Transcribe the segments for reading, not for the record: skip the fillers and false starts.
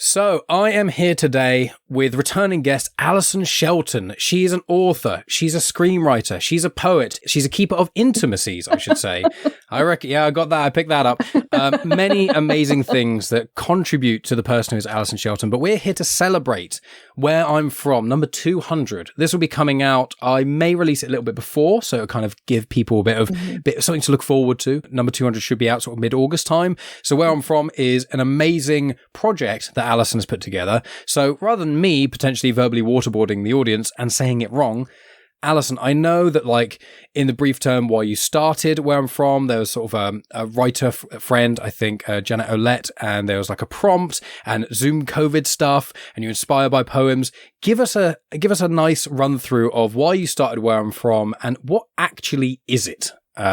So I am here today with returning guest Alyson Shelton. She is an author. She's a screenwriter. She's a poet. She's a keeper of intimacies, I should say. I reckon, yeah, I got that. I picked that up. Many amazing things that contribute to the person who is Alyson Shelton. But we're here to celebrate Where I'm From, number 200. This will be coming out. I may release it a little bit before, so it'll kind of give people a bit of something to look forward to. Number 200 should be out sort of mid-August time. So Where I'm From is an amazing project that Alyson has put together. So rather than me potentially verbally waterboarding the audience and saying it wrong, Alyson, I know that like in the brief term while you started Where I'm From, there was sort of a writer friend, I think Janet Olette, and there was like a prompt and Zoom COVID stuff, and you're inspired by poems. Give us a nice run through of why you started Where I'm From and what actually is it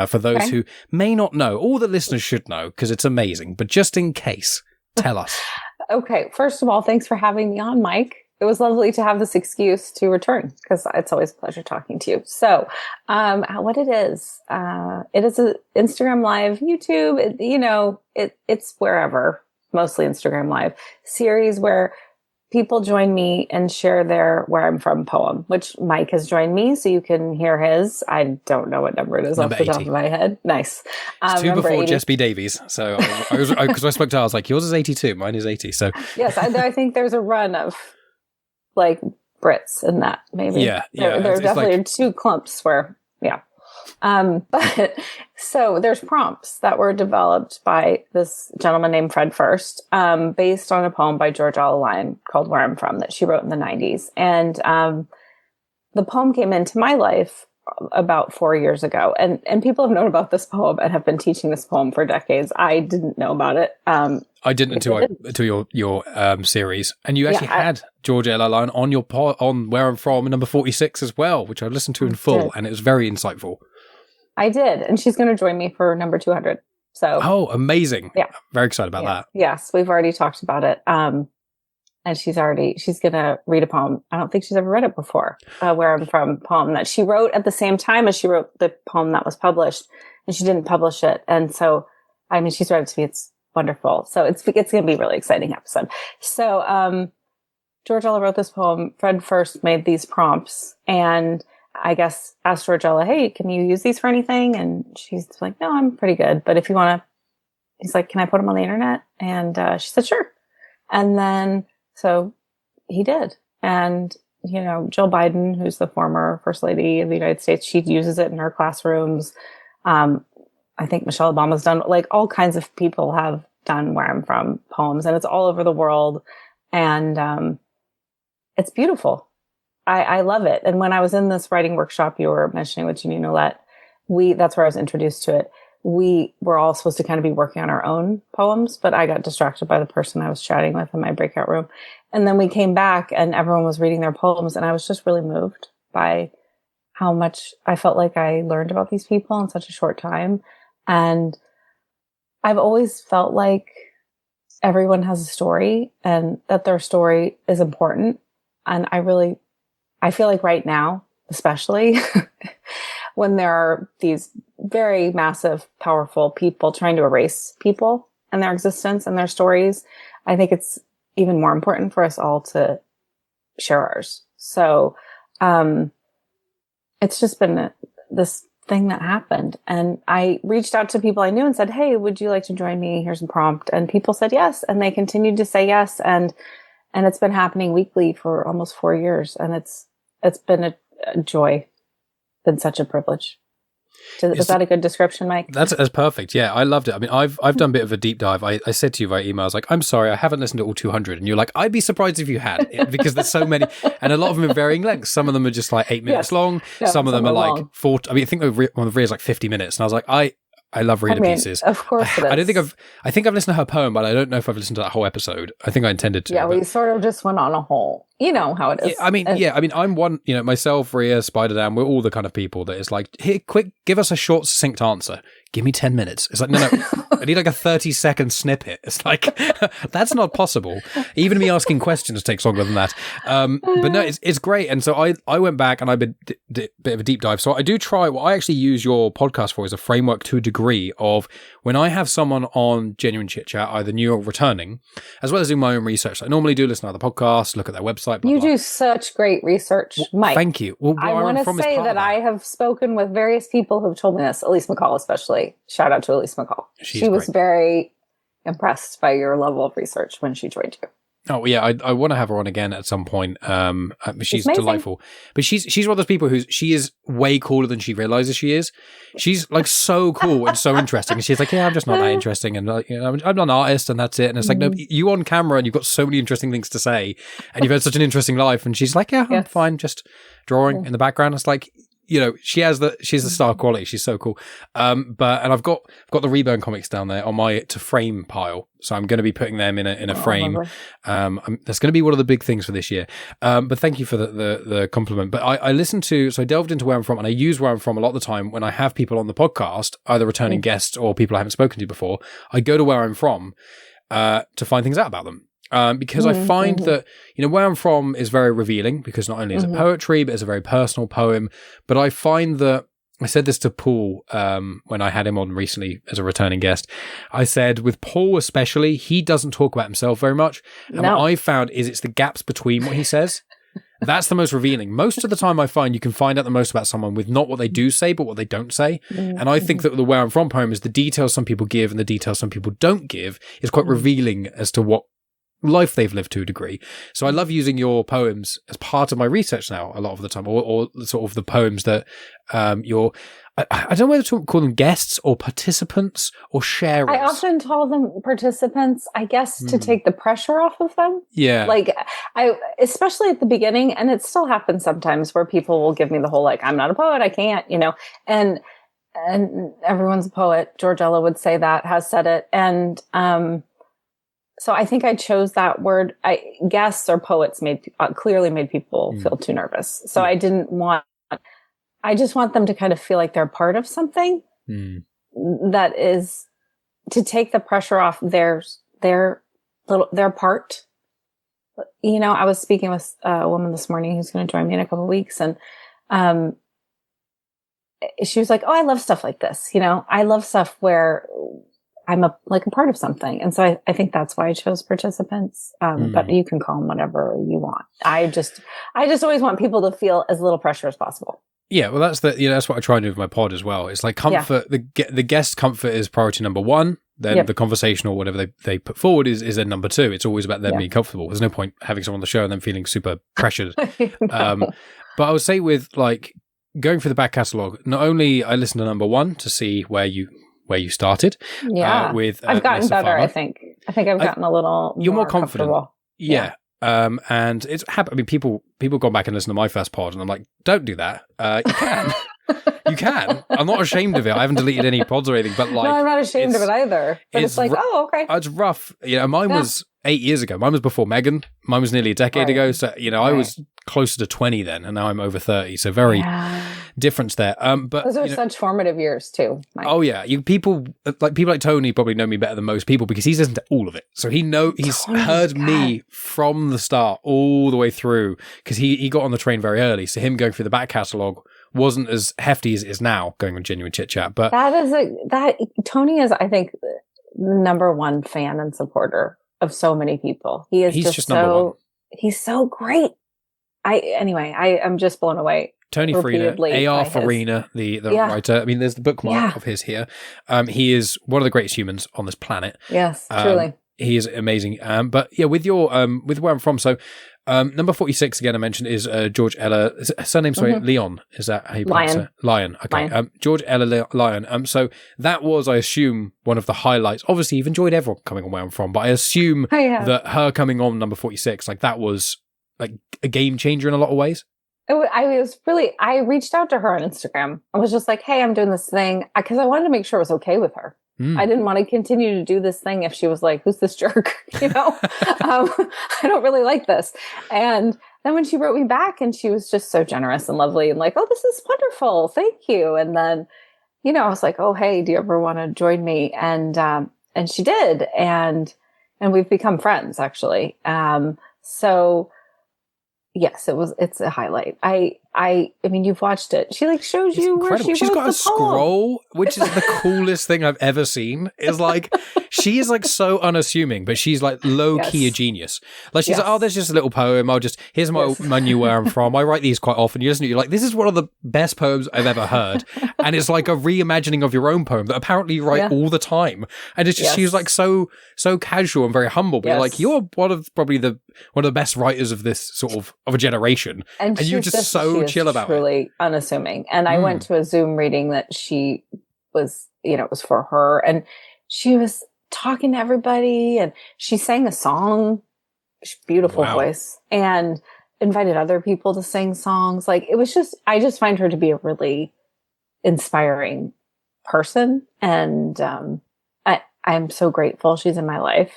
for those who may not know. All the listeners should know because it's amazing, but just in case, tell us. Okay, first of all, thanks for having me on, Mike. It was lovely to have this excuse to return because it's always a pleasure talking to you. So, what it is an Instagram Live, YouTube, it's wherever, mostly Instagram Live series where people join me and share their Where I'm From poem, which Mike has joined me, so you can hear his. I don't know what number it is off the top of my head. Nice. It's two before 80. Jess B. Davies. So, because I spoke to her, I was like, yours is 82, mine is 80. So, yes, I think there's a run of like Brits in that, maybe. Yeah. There definitely are two clumps where, yeah. But so there's prompts that were developed by this gentleman named Fred First, based on a poem by Ella Lyon called Where I'm From that she wrote in the 90s. And the poem came into my life about 4 years ago. And people have known about this poem and have been teaching this poem for decades. I didn't know about it. I didn't until your series. And you actually had Ella Lyon on your on Where I'm From, number 46 as well, which I listened to in full, and it was very insightful. I did, and she's going to join me for number 200. So, amazing! Yeah, very excited about that. Yes, we've already talked about it. And she's going to read a poem. I don't think she's ever read it before. Where I'm From poem that she wrote at the same time as she wrote the poem that was published, and she didn't publish it. And so, I mean, she's read it to me. It's wonderful. So it's going to be a really exciting episode. So, Ella wrote this poem. Fred First made these prompts, and I guess asked Ella, hey, can you use these for anything? And she's like, no, I'm pretty good. But if you want to, he's like, can I put them on the internet? And she said, sure. And then, so he did. And, Jill Biden, who's the former First Lady of the United States, she uses it in her classrooms. I think Michelle Obama's done, like all kinds of people have done Where I'm From poems, and it's all over the world. And it's beautiful. I love it. And when I was in this writing workshop you were mentioning with Genuine Chit-Chat, that's where I was introduced to it. We were all supposed to kind of be working on our own poems, but I got distracted by the person I was chatting with in my breakout room. And then we came back and everyone was reading their poems, and I was just really moved by how much I felt like I learned about these people in such a short time. And I've always felt like everyone has a story and that their story is important. And I feel like right now, especially when there are these very massive, powerful people trying to erase people and their existence and their stories, I think it's even more important for us all to share ours. So, it's just been this thing that happened. And I reached out to people I knew and said, hey, would you like to join me? Here's a prompt. And people said yes. And they continued to say yes. And it's been happening weekly for almost 4 years. And it's been a joy. Been such a privilege. Is that a good description, Mike? That's perfect. Yeah, I loved it. I mean, I've done a bit of a deep dive. I said to you via email, I was like, I'm sorry, I haven't listened to all 200. And you're like, I'd be surprised if you had, because there's so many. And a lot of them are varying lengths. Some of them are just like 8 minutes long. Yeah, some of them are like 40. I mean, I think one of the is like 50 minutes. And I was like, I love reading pieces. Of course it is. I think I've listened to her poem, but I don't know if I've listened to that whole episode. I think I intended to. Yeah, we sort of just went on a whole you know how it is. I mean, I'm one, myself, Rhea, Spider Dan, we're all the kind of people that is like, here, quick, give us a short, succinct answer. Give me 10 minutes. It's like, no, I need like a 30-second snippet. It's like, that's not possible. Even me asking questions takes longer than that. But no, it's great. And so I went back and I did a bit of a deep dive. So I do try, what I actually use your podcast for is a framework to a degree of when I have someone on Genuine Chit-Chat, either new or returning, as well as doing my own research. I normally do listen to other podcasts, look at their website. Blah, you blah. do such great research, Mike. Thank you. Well, I want to say that I have spoken with various people who've told me this, Alyson McCall especially. Shout out to Alyson McCall. She was very impressed by your level of research when she joined you. Oh yeah, I want to have her on again at some point. She's delightful, but she's one of those people she is way cooler than she realizes she is. She's like so cool and so interesting. And she's like, yeah, I'm just not that interesting, and I'm not an artist, and that's it. And it's like, no, you on camera, and you've got so many interesting things to say, and you've had such an interesting life. And she's like, yeah, I'm fine, just drawing in the background. It's like, she's the star quality. She's so cool. And I've got the Reburn comics down there on my to frame pile. So I'm going to be putting them in a frame. That's going to be one of the big things for this year. But thank you for the compliment. But I listened to, so I delved into where I'm from, and I use where I'm from a lot of the time when I have people on the podcast, either returning guests or people I haven't spoken to before. I go to where I'm from, to find things out about them. Because I find that, where I'm from is very revealing, because not only is it poetry, but it's a very personal poem. But I find that, I said this to Paul when I had him on recently as a returning guest. I said, with Paul especially, he doesn't talk about himself very much. And what I found is it's the gaps between what he says. That's the most revealing. Most of the time I find you can find out the most about someone with not what they do say, but what they don't say. And I think that the Where I'm From poem is the details some people give and the details some people don't give is quite revealing as to what life they've lived to a degree. So I love using your poems as part of my research now a lot of the time, or sort of the poems that I don't know whether to call them guests or participants or sharers. I often call them participants, I guess, to take the pressure off of them. Yeah. Like, especially at the beginning, and it still happens sometimes where people will give me the whole, like, I'm not a poet, I can't, and everyone's a poet. George Ella would say that, has said it. And, so I think I chose that word. Guests or poets clearly made people feel too nervous. So I just want them to kind of feel like they're part of something that is to take the pressure off their part. I was speaking with a woman this morning who's going to join me in a couple of weeks, and she was like, "Oh, I love stuff like this. I love stuff where I'm a part of something." And so I think that's why I chose participants. But you can call them whatever you want. I just always want people to feel as little pressure as possible. Yeah, well, that's that's what I try and do with my pod as well. It's like comfort. Yeah. The guest comfort is priority number one. Then the conversation or whatever they put forward is then number two. It's always about them being comfortable. There's no point having someone on the show and them feeling super pressured. But I would say with going through the back catalogue, not only I listen to number one to see where you started. Yeah. I've gotten better, Farmer. I think I've gotten a little you're more confident. Yeah. And it's happened. I mean, people gone back and listened to my first pod, and I'm like, don't do that. You can. You can. I'm not ashamed of it. I haven't deleted any pods or anything, but no, I'm not ashamed of it either. But it's like, okay. It's rough. Mine was 8 years ago. Mine was before Megan. Mine was nearly a decade ago. So, I was closer to 20 then, and now I'm over 30. So very difference there. But those are such formative years too, Mike. Oh yeah. People like Tony probably know me better than most people because he's listened to all of it. So he's heard me from the start all the way through, because he got on the train very early. So him going through the back catalogue wasn't as hefty as it is now going on Genuine Chit-Chat. But Tony is, I think, the number one fan and supporter of so many people. He's just number one. He's so great. I'm just blown away. Tony Farina, A.R. Farina, the writer. I mean, there's the bookmark of his here. He is one of the greatest humans on this planet. Yes, truly. He is amazing. But yeah, with where I'm from, so number 46 again I mentioned is George Ella. Surname, sorry, Lyon. Is that how you pronounce it? Lyon. Okay. Lyon. George Ella Lyon. So that was, I assume, one of the highlights. Obviously, you've enjoyed everyone coming on where I'm from, but I assume that her coming on number 46, that was a game changer in a lot of ways. I reached out to her on Instagram. I was just like, hey, I'm doing this thing, because I wanted to make sure it was okay with her. I didn't want to continue to do this thing if she was like, who's this jerk? I don't really like this. And then when she wrote me back, and she was just so generous and lovely and like, oh, this is wonderful. Thank you. And then, I was like, oh, hey, do you ever want to join me? And she did. And we've become friends, actually. So yes, it's a highlight. I mean, you've watched it. She like shows it's you incredible. where She's wrote got the a scroll, which is the coolest thing I've ever seen. Is like, she is like so unassuming, but she's like low key a genius. Like she's like, oh, there's just a little poem. Here's my menu where I'm from. I write these quite often. You listen to you're like, this is one of the best poems I've ever heard. And it's like a reimagining of your own poem that apparently you write all the time. And it's just, she's like so casual and very humble, but you're like, you're one of the best writers of this sort of a generation. And you're just so chill about it. Truly unassuming. And I went to a Zoom reading that she was, it was for her, and she was talking to everybody, and she sang a song, beautiful voice, and invited other people to sing songs. Like, it was just, I just find her to be a really inspiring person. And I'm so grateful she's in my life.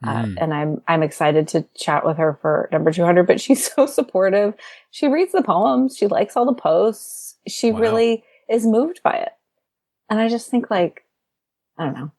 And I'm excited to chat with her for number 200, but she's so supportive. She reads the poems. She likes all the posts. She really is moved by it. And I just think, like, I don't know.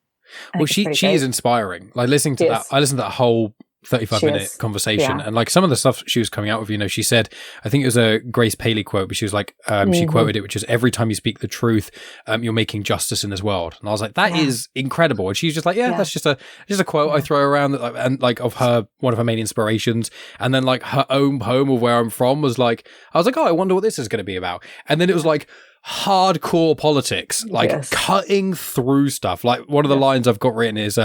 Well, she is inspiring. Like, listening to that, I listened to that whole 35-minute conversation, and like some of the stuff she was coming out with, she said, I think it was a Grace Paley quote, but she was like, she quoted it, which is, every time you speak the truth, you're making justice in this world. And I was like, that is incredible. And she's just like, that's just a quote I throw around, and like of her, one of her main inspirations. And then like her own poem of where I'm from was like, I was like, oh, I wonder what this is going to be about. And then it was like hardcore politics, like cutting through stuff. Like, one of the lines I've got written is,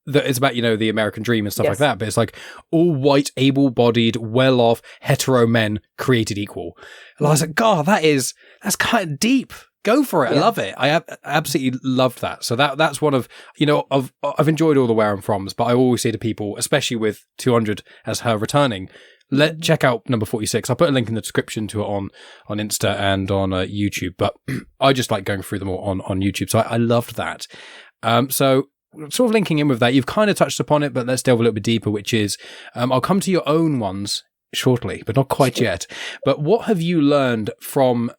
that it's about, the American dream and stuff like that. But it's like, all white, able-bodied, well-off, hetero men created equal. And I was like, God, that's kind of deep. Go for it. I love it. I absolutely loved that. So that's one of, I've enjoyed all the Where I'm Froms, but I always say to people, especially with 200 as her returning, check out number 46. I'll put a link in the description to it on Insta and on YouTube, but I just like going through them all on YouTube. So I loved that. So sort of linking in with that, you've kind of touched upon it, but let's delve a little bit deeper, which is, I'll come to your own ones shortly, but not quite yet. But what have you learned from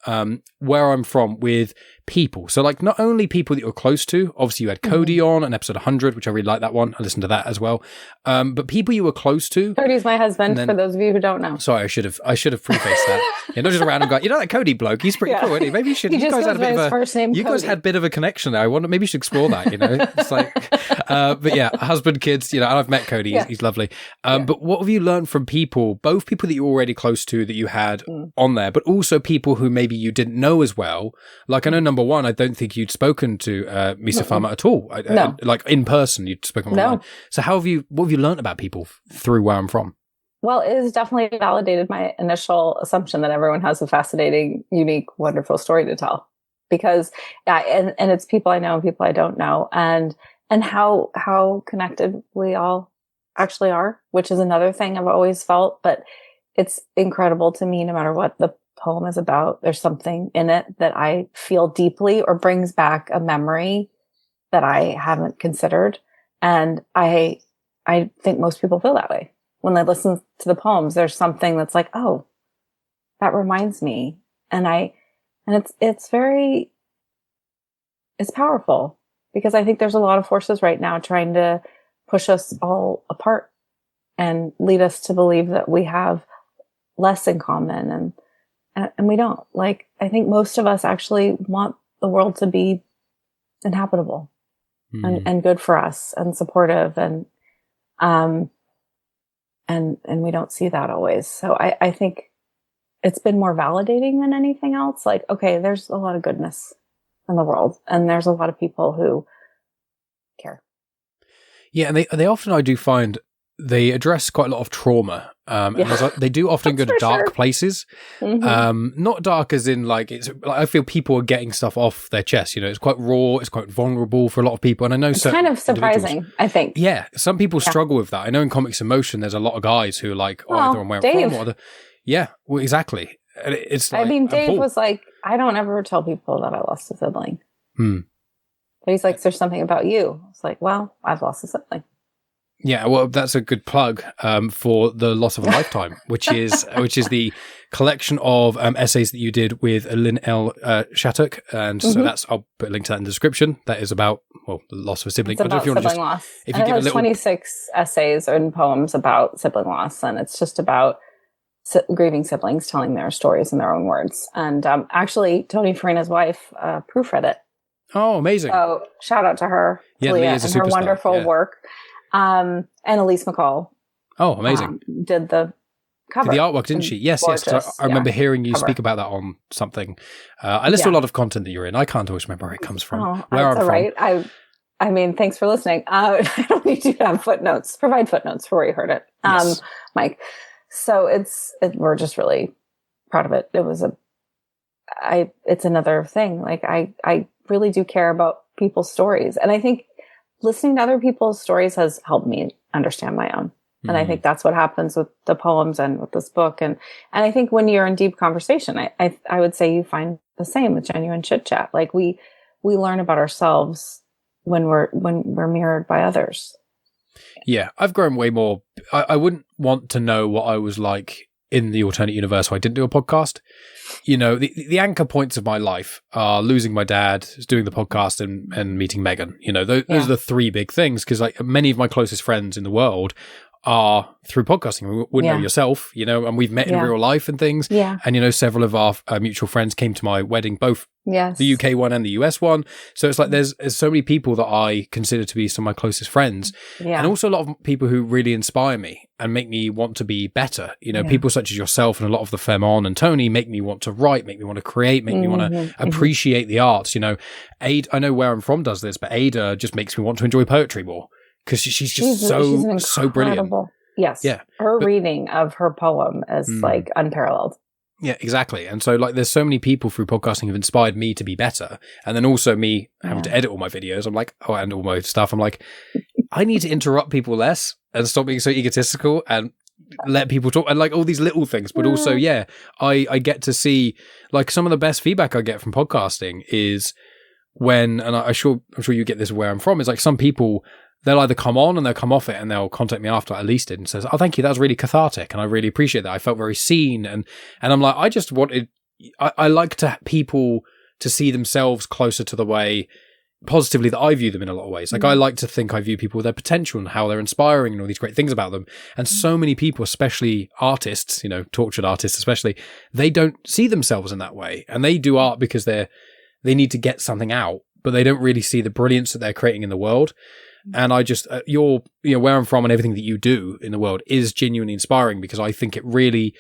Where I'm From with people? So like, not only people that you're close to, obviously you had Cody on an episode 100, which I really like that one. I listened to that as well. But people you were close to. Cody's my husband, for those of you who don't know. Sorry, I should have prefaced that. Not just a random guy. That Cody bloke, he's pretty cool, isn't he? Maybe you should. You guys had a bit of guys had a bit of a connection there. Maybe you should explore that, It's like, but yeah, husband, kids, and I've met Cody. He's lovely. But what have you learned from people, both people that you're already close to that you had on there, but also people who maybe you didn't know as well? Like, I know number one, I don't think you'd spoken to Misa Femme at all. No. Like, in person, you'd spoken online. So what have you learned about people through Where I'm From? Well, it has definitely validated my initial assumption that everyone has a fascinating, unique, wonderful story to tell. Because, and it's people I know and people I don't know, and how connected we all actually are, which is another thing I've always felt. But it's incredible to me, no matter what the poem is about, there's something in it that I feel deeply or brings back a memory that I haven't considered. And I think most people feel that way. When they listen to the poems, there's something that's like, oh, that reminds me. And it's powerful, because I think there's a lot of forces right now trying to push us all apart and lead us to believe that we have less in common. And we don't. Like, I think most of us actually want the world to be inhabitable and good for us and supportive, and we don't see that always. So I think it's been more validating than anything else. Like, okay, there's a lot of goodness in the world, and there's a lot of people who care. Yeah, and they often, I do find, they address quite a lot of trauma. And they do often go to dark places. Not dark as in like, it's like, I feel people are getting stuff off their chest. It's quite raw, it's quite vulnerable for a lot of people. And I know it's kind of surprising, I think. Yeah, some people struggle with that. I know in Comics in Motion, there's a lot of guys who are like, either on Where I'm From or well, exactly. And it's like, Dave was like, I don't ever tell people that I lost a sibling. But he's like, there's something about you. It's like, well, I've lost a sibling. Yeah, well, that's a good plug for The Loss of a Lifetime, which is the collection of essays that you did with Ella Lyon, and so I'll put a link to that in the description. That is about the loss of a sibling. It's about sibling loss. If you give it has 26 essays and poems about sibling loss, and it's just about grieving siblings telling their stories in their own words. And actually, Tony Farina's wife proofread it. Oh, amazing! So shout out to her, Leah is a and her wonderful work. And Elise McCall. Oh, amazing! Did the cover. Did the artwork, didn't she? Yes, yes. I remember hearing you speak about that on something. I listen to a lot of content that you're in. I can't always remember where it comes from. Where I'm from. Right. I mean, thanks for listening. I don't need to have footnotes. Provide footnotes for where you heard it, yes. Mike. So we're just really proud of it. It was it's another thing. Like I really do care about people's stories, and I think listening to other people's stories has helped me understand my own. And I think that's what happens with the poems and with this book. And I think when you're in deep conversation, I would say you find the same with Genuine Chit-Chat. Like we learn about ourselves when we're mirrored by others. Yeah, I've grown way more. I wouldn't want to know what I was like in the alternate universe where I didn't do a podcast. You know, the anchor points of my life are losing my dad, doing the podcast, and meeting Megan. You know, those are the three big things, because like many of my closest friends in the world are through podcasting. We wouldn't know yourself, you know, and we've met in real life and things. Yeah. And, you know, several of our mutual friends came to my wedding, both the UK one and the US one. So it's like there's so many people that I consider to be some of my closest friends. Yeah. And also a lot of people who really inspire me and make me want to be better. You know, people such as yourself and a lot of the Femme and Tony make me want to write, make me want to create, make me want to appreciate the arts. You know, I know Where I'm From does this, but Ada just makes me want to enjoy poetry more. Because she's just so brilliant. Yes. Yeah. Her reading of her poem is like unparalleled. Yeah, exactly. And so like there's so many people through podcasting who've inspired me to be better. And then also me having to edit all my videos. I'm like, and all my stuff. I'm like, I need to interrupt people less and stop being so egotistical and let people talk, and like all these little things. But also, I get to see like some of the best feedback I get from podcasting is when, and I'm sure you get this Where I'm From, is like some people, they'll either come on and they'll come off it and they'll contact me after at least it and says, oh, thank you. That was really cathartic. And I really appreciate that. I felt very seen. And I'm like, I like people to see themselves closer to the way positively that I view them in a lot of ways. Like I like to think I view people with their potential and how they're inspiring and all these great things about them. And so many people, especially artists, you know, tortured artists, especially, they don't see themselves in that way. And they do art because they need to get something out, but they don't really see the brilliance that they're creating in the world. And I just, Where I'm From and everything that you do in the world is genuinely inspiring, because I think it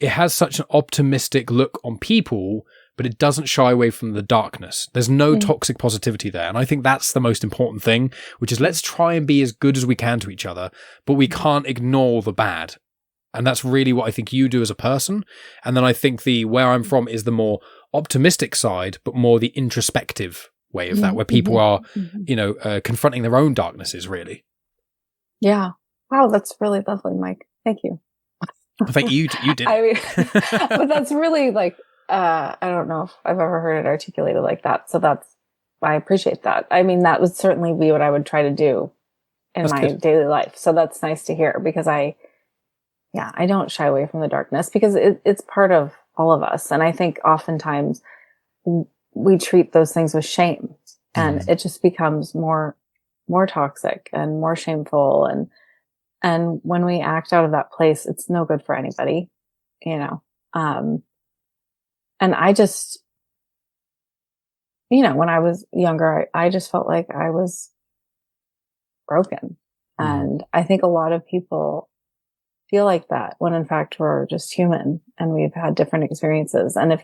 has such an optimistic look on people, but it doesn't shy away from the darkness. There's no toxic positivity there. And I think that's the most important thing, which is let's try and be as good as we can to each other, but we can't ignore the bad. And that's really what I think you do as a person. And then I think the Where I'm From is the more optimistic side, but more the introspective way of that, where people are, confronting their own darknesses, really. Yeah. Wow, that's really lovely, Mike. Thank you. Thank you. You did. I mean, but that's really like, I don't know if I've ever heard it articulated like that. So I appreciate that. I mean, that would certainly be what I would try to do in my daily life. So that's nice to hear, because I don't shy away from the darkness, because it's part of all of us. And I think oftentimes we treat those things with shame, and it just becomes more toxic and more shameful. And when we act out of that place, it's no good for anybody, you know? And I just, when I was younger, I just felt like I was broken. And I think a lot of people feel like that when in fact we're just human and we've had different experiences. And if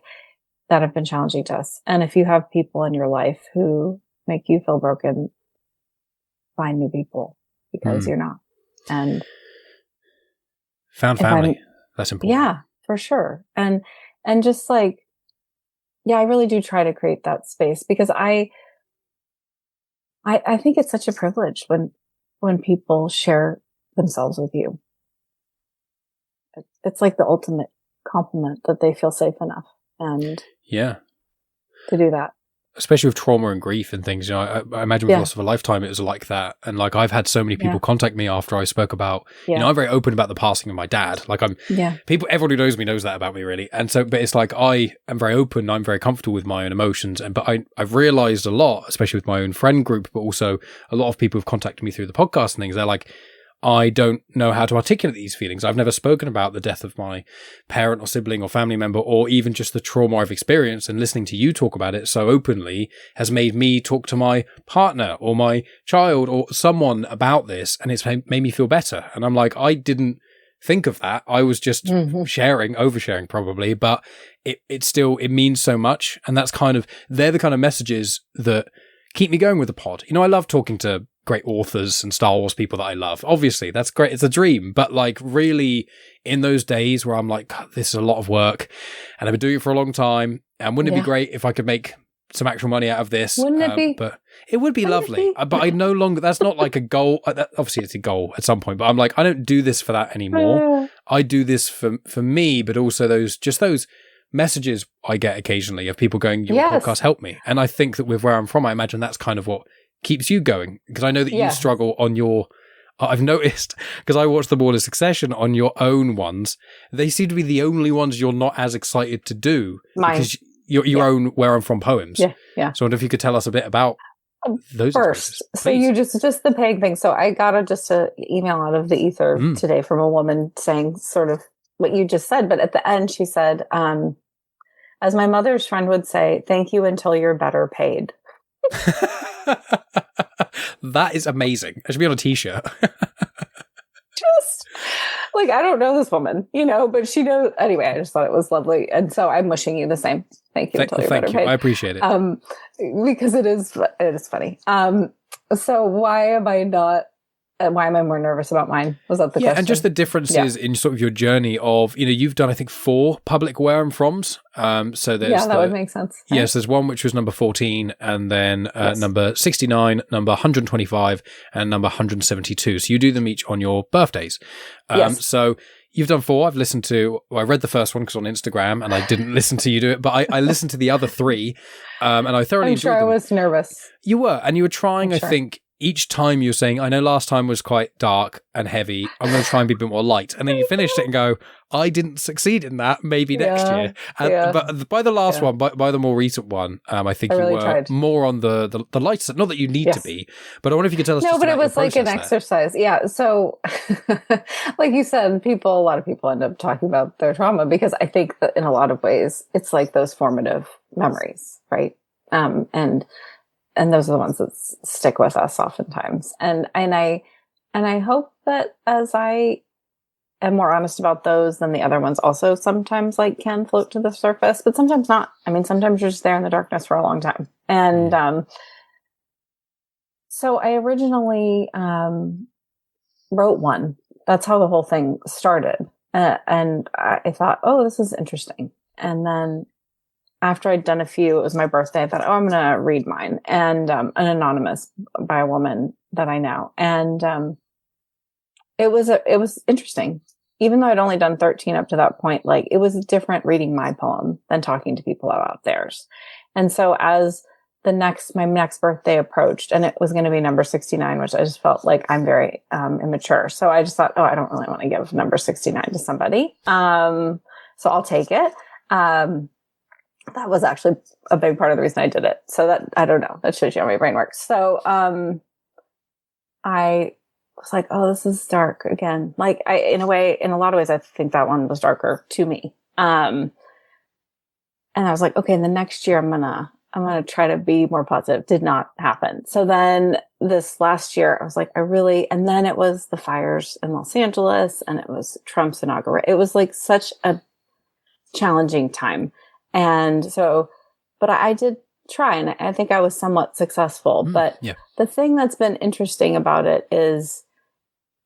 that have been challenging to us. And if you have people in your life who make you feel broken, find new people, because you're not. And found family. That's important. Yeah, for sure. And just like, I really do try to create that space, because I think it's such a privilege when people share themselves with you. It's like the ultimate compliment that they feel safe enough and to do that. especially with trauma and grief and things, I imagine with Loss of a Lifetime, it was like that. And like, I've had so many people contact me after I spoke about, I'm very open about the passing of my dad. Like everyone who knows me knows that about me really. And so, but it's like, I am very open. I'm very comfortable with my own emotions. But I've realized a lot, especially with my own friend group, but also a lot of people who've contacted me through the podcast and things. They're like, I don't know how to articulate these feelings. I've never spoken about the death of my parent or sibling or family member, or even just the trauma I've experienced, and listening to you talk about it so openly has made me talk to my partner or my child or someone about this, and it's made me feel better. And I'm like, I didn't think of that. I was just oversharing probably, but it still means so much. And that's they're the kind of messages that keep me going with the pod. I love talking to great authors and Star Wars people that I love. Obviously, that's great. It's a dream. But like, really, in those days where I'm like, God, this is a lot of work and I've been doing it for a long time. And wouldn't it be great if I could make some actual money out of this? Wouldn't it be? But it would be lovely. But I no longer, that's not like a goal. Obviously, it's a goal at some point. But I'm like, I don't do this for that anymore. I do this for me, but also those messages I get occasionally of people going, your podcast helped me. And I think that with Where I'm From, I imagine that's kind of what keeps you going, because I know that you struggle on your I've noticed, because I watched them all in succession, on your own ones, they seem to be the only ones you're not as excited to do. Mine. Because your own Where I'm From poems. Yeah. So I wonder if you could tell us a bit about those first. So you just the paying thing. So I got a email out of the ether today from a woman saying sort of what you just said, but at the end she said, as my mother's friend would say, thank you until you're better paid. That is amazing. It should be on a t-shirt. Just like, I don't know this woman, but she knows. Anyway, I just thought it was lovely. And so I'm wishing you the same. Thank you until you're better paid. I appreciate it. Because it is funny. So why am I more nervous about mine? Was that the question? And just the differences in sort of your journey of, you've done, I think, 4 public Where I'm Froms. So there's that would make sense. Right? Yes, there's one which was number 14, and then number 69, number 125, and number 172. So you do them each on your birthdays. So you've done 4. I've listened to, I read the first one because on Instagram, and I didn't listen to you do it, but I listened to the other 3, and I thoroughly enjoyed them. I'm sure I was nervous. You were, and you were trying, I think, each time you were saying, I know last time was quite dark and heavy, I'm going to try and be a bit more light. And then you finished it and go, I didn't succeed in that, maybe next year. But by the last one, by the more recent one, I think you really were more on the light side. Not that you need to be, but I wonder if you could tell us. No, but it was like an exercise. Yeah. So like you said, a lot of people end up talking about their trauma, because I think that in a lot of ways, it's like those formative memories, right? And those are the ones that stick with us oftentimes. And I hope that as I am more honest about those, then the other ones also sometimes can float to the surface, but sometimes not. I mean, sometimes you're just there in the darkness for a long time. And so I originally wrote one. That's how the whole thing started. And I thought, oh, this is interesting. And then after I'd done a few, it was my birthday, I thought, oh, I'm going to read mine. And an anonymous by a woman that I know. And it was interesting. Even though I'd only done 13 up to that point, it was different reading my poem than talking to people about theirs. And so as my next birthday approached, and it was going to be number 69, which I just felt like I'm very immature. So I just thought, oh, I don't really want to give number 69 to somebody. So I'll take it. That was actually a big part of the reason I did it. So that, I don't know, that shows you how my brain works. So, I was like, oh, this is dark again. In a lot of ways, I think that one was darker to me. And I was like, okay, in the next year, I'm gonna try to be more positive. Did not happen. So then this last year, I was like, and then it was the fires in Los Angeles, and it was Trump's inauguration. It was such a challenging time. And so, but I did try, and I think I was somewhat successful. But the thing that's been interesting about it is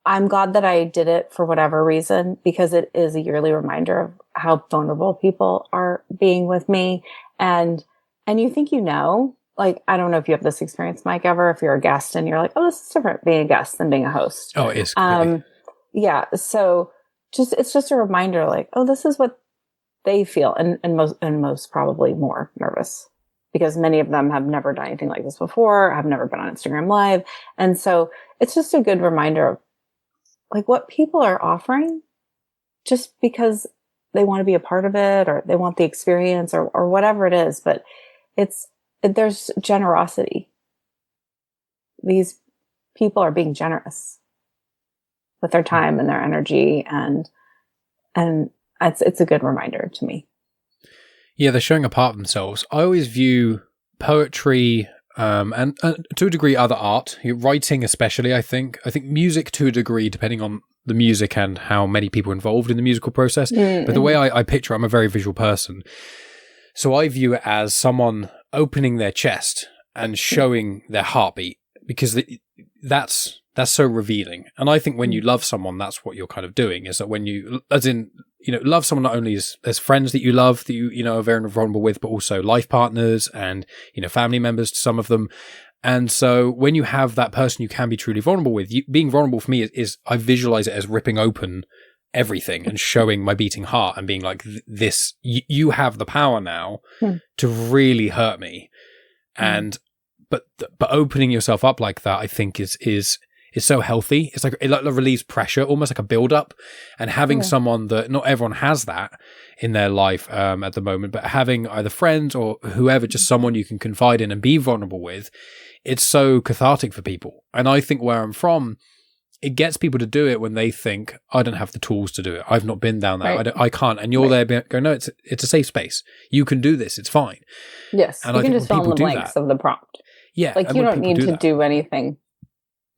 I'm glad that I did it for whatever reason, because it is a yearly reminder of how vulnerable people are being with me. And you think, I don't know if you have this experience, Mike, ever, if you're a guest and you're like, oh, this is different being a guest than being a host. Oh, it is. So it's just a reminder, oh, this is what they feel, and most probably more nervous. because many of them have never done anything like this before, have never been on Instagram Live. And so it's just a good reminder of like what people are offering just because they want to be a part of it or they want the experience or whatever it is. But there's generosity. These people are being generous with their time and their energy, and it's a good reminder to me. Yeah, they're showing a part of themselves. I always view poetry and to a degree other art, writing especially, I think music to a degree, depending on the music and how many people involved in the musical process. Mm-hmm. But the way I picture, I'm a very visual person. So I view it as someone opening their chest and showing their heartbeat, because that's so revealing. And I think when you love someone, that's what you're kind of doing, is that when you, as in, love someone, not only as friends that you love, that you are very vulnerable with, but also life partners and, family members to some of them. And so when you have that person you can be truly vulnerable with, being vulnerable for me is I visualize it as ripping open everything and showing my beating heart and being like, this, you have the power now to really hurt me. And, but opening yourself up like that, I think is so healthy. It's like it relieves pressure, almost like a build up, and having someone that not everyone has that in their life at the moment, but having either friends or whoever, just someone you can confide in and be vulnerable with, it's so cathartic for people. And I think where I'm from, it gets people to do it when they think, I don't have the tools to do it. I've not been down that. Right. I can't. And you're there going, no, it's a safe space. You can do this. It's fine. Yes. And you can just fill in the blanks of the prompt. Yeah. Like you don't need to do anything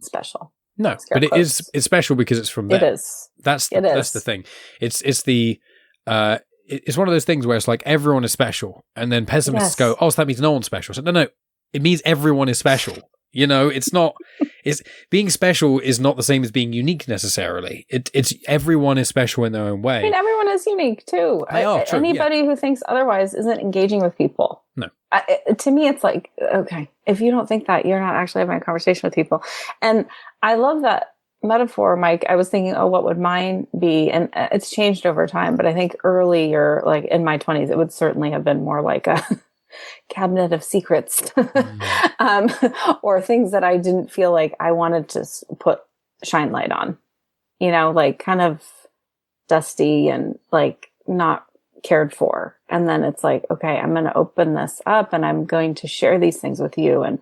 special. No, but it's special because it's from them. It is. That's the thing. It's one of those things where it's like everyone is special, and then pessimists go, oh, so that means no one's special. So no, it means everyone is special. It's not. It's being special is not the same as being unique necessarily. It's everyone is special in their own way. I mean, everyone is unique too. True, anybody who thinks otherwise isn't engaging with people. No. To me, it's like, okay, if you don't think that, you're not actually having a conversation with people. And I love that metaphor, Mike. I was thinking, what would mine be? And it's changed over time. But I think earlier, like in my 20s, it would certainly have been more like a cabinet of secrets or things that I didn't feel like I wanted to put shine light on, like kind of dusty and like not cared for. And then it's like, okay, I'm going to open this up and I'm going to share these things with you.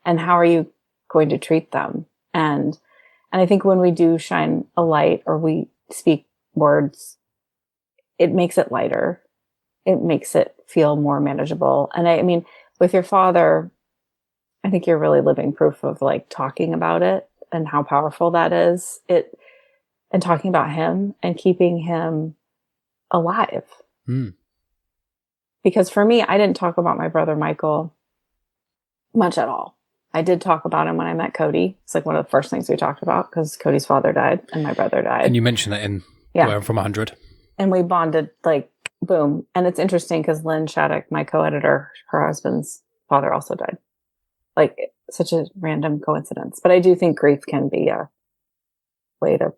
And how are you going to treat them? And I think when we do shine a light or we speak words, it makes it lighter. It makes it feel more manageable. And I mean, with your father, I think you're really living proof of like talking about it and how powerful that is. And talking about him and keeping him alive. Because for me, I didn't talk about my brother Michael much at all. I did talk about him when I met Cody. It's like one of the first things we talked about because Cody's father died and my brother died. And you mentioned that in Where I'm From 100. And we bonded like boom. And it's interesting because Lynn Shattuck, my co-editor, her husband's father also died. Like such a random coincidence. But I do think grief can be a way to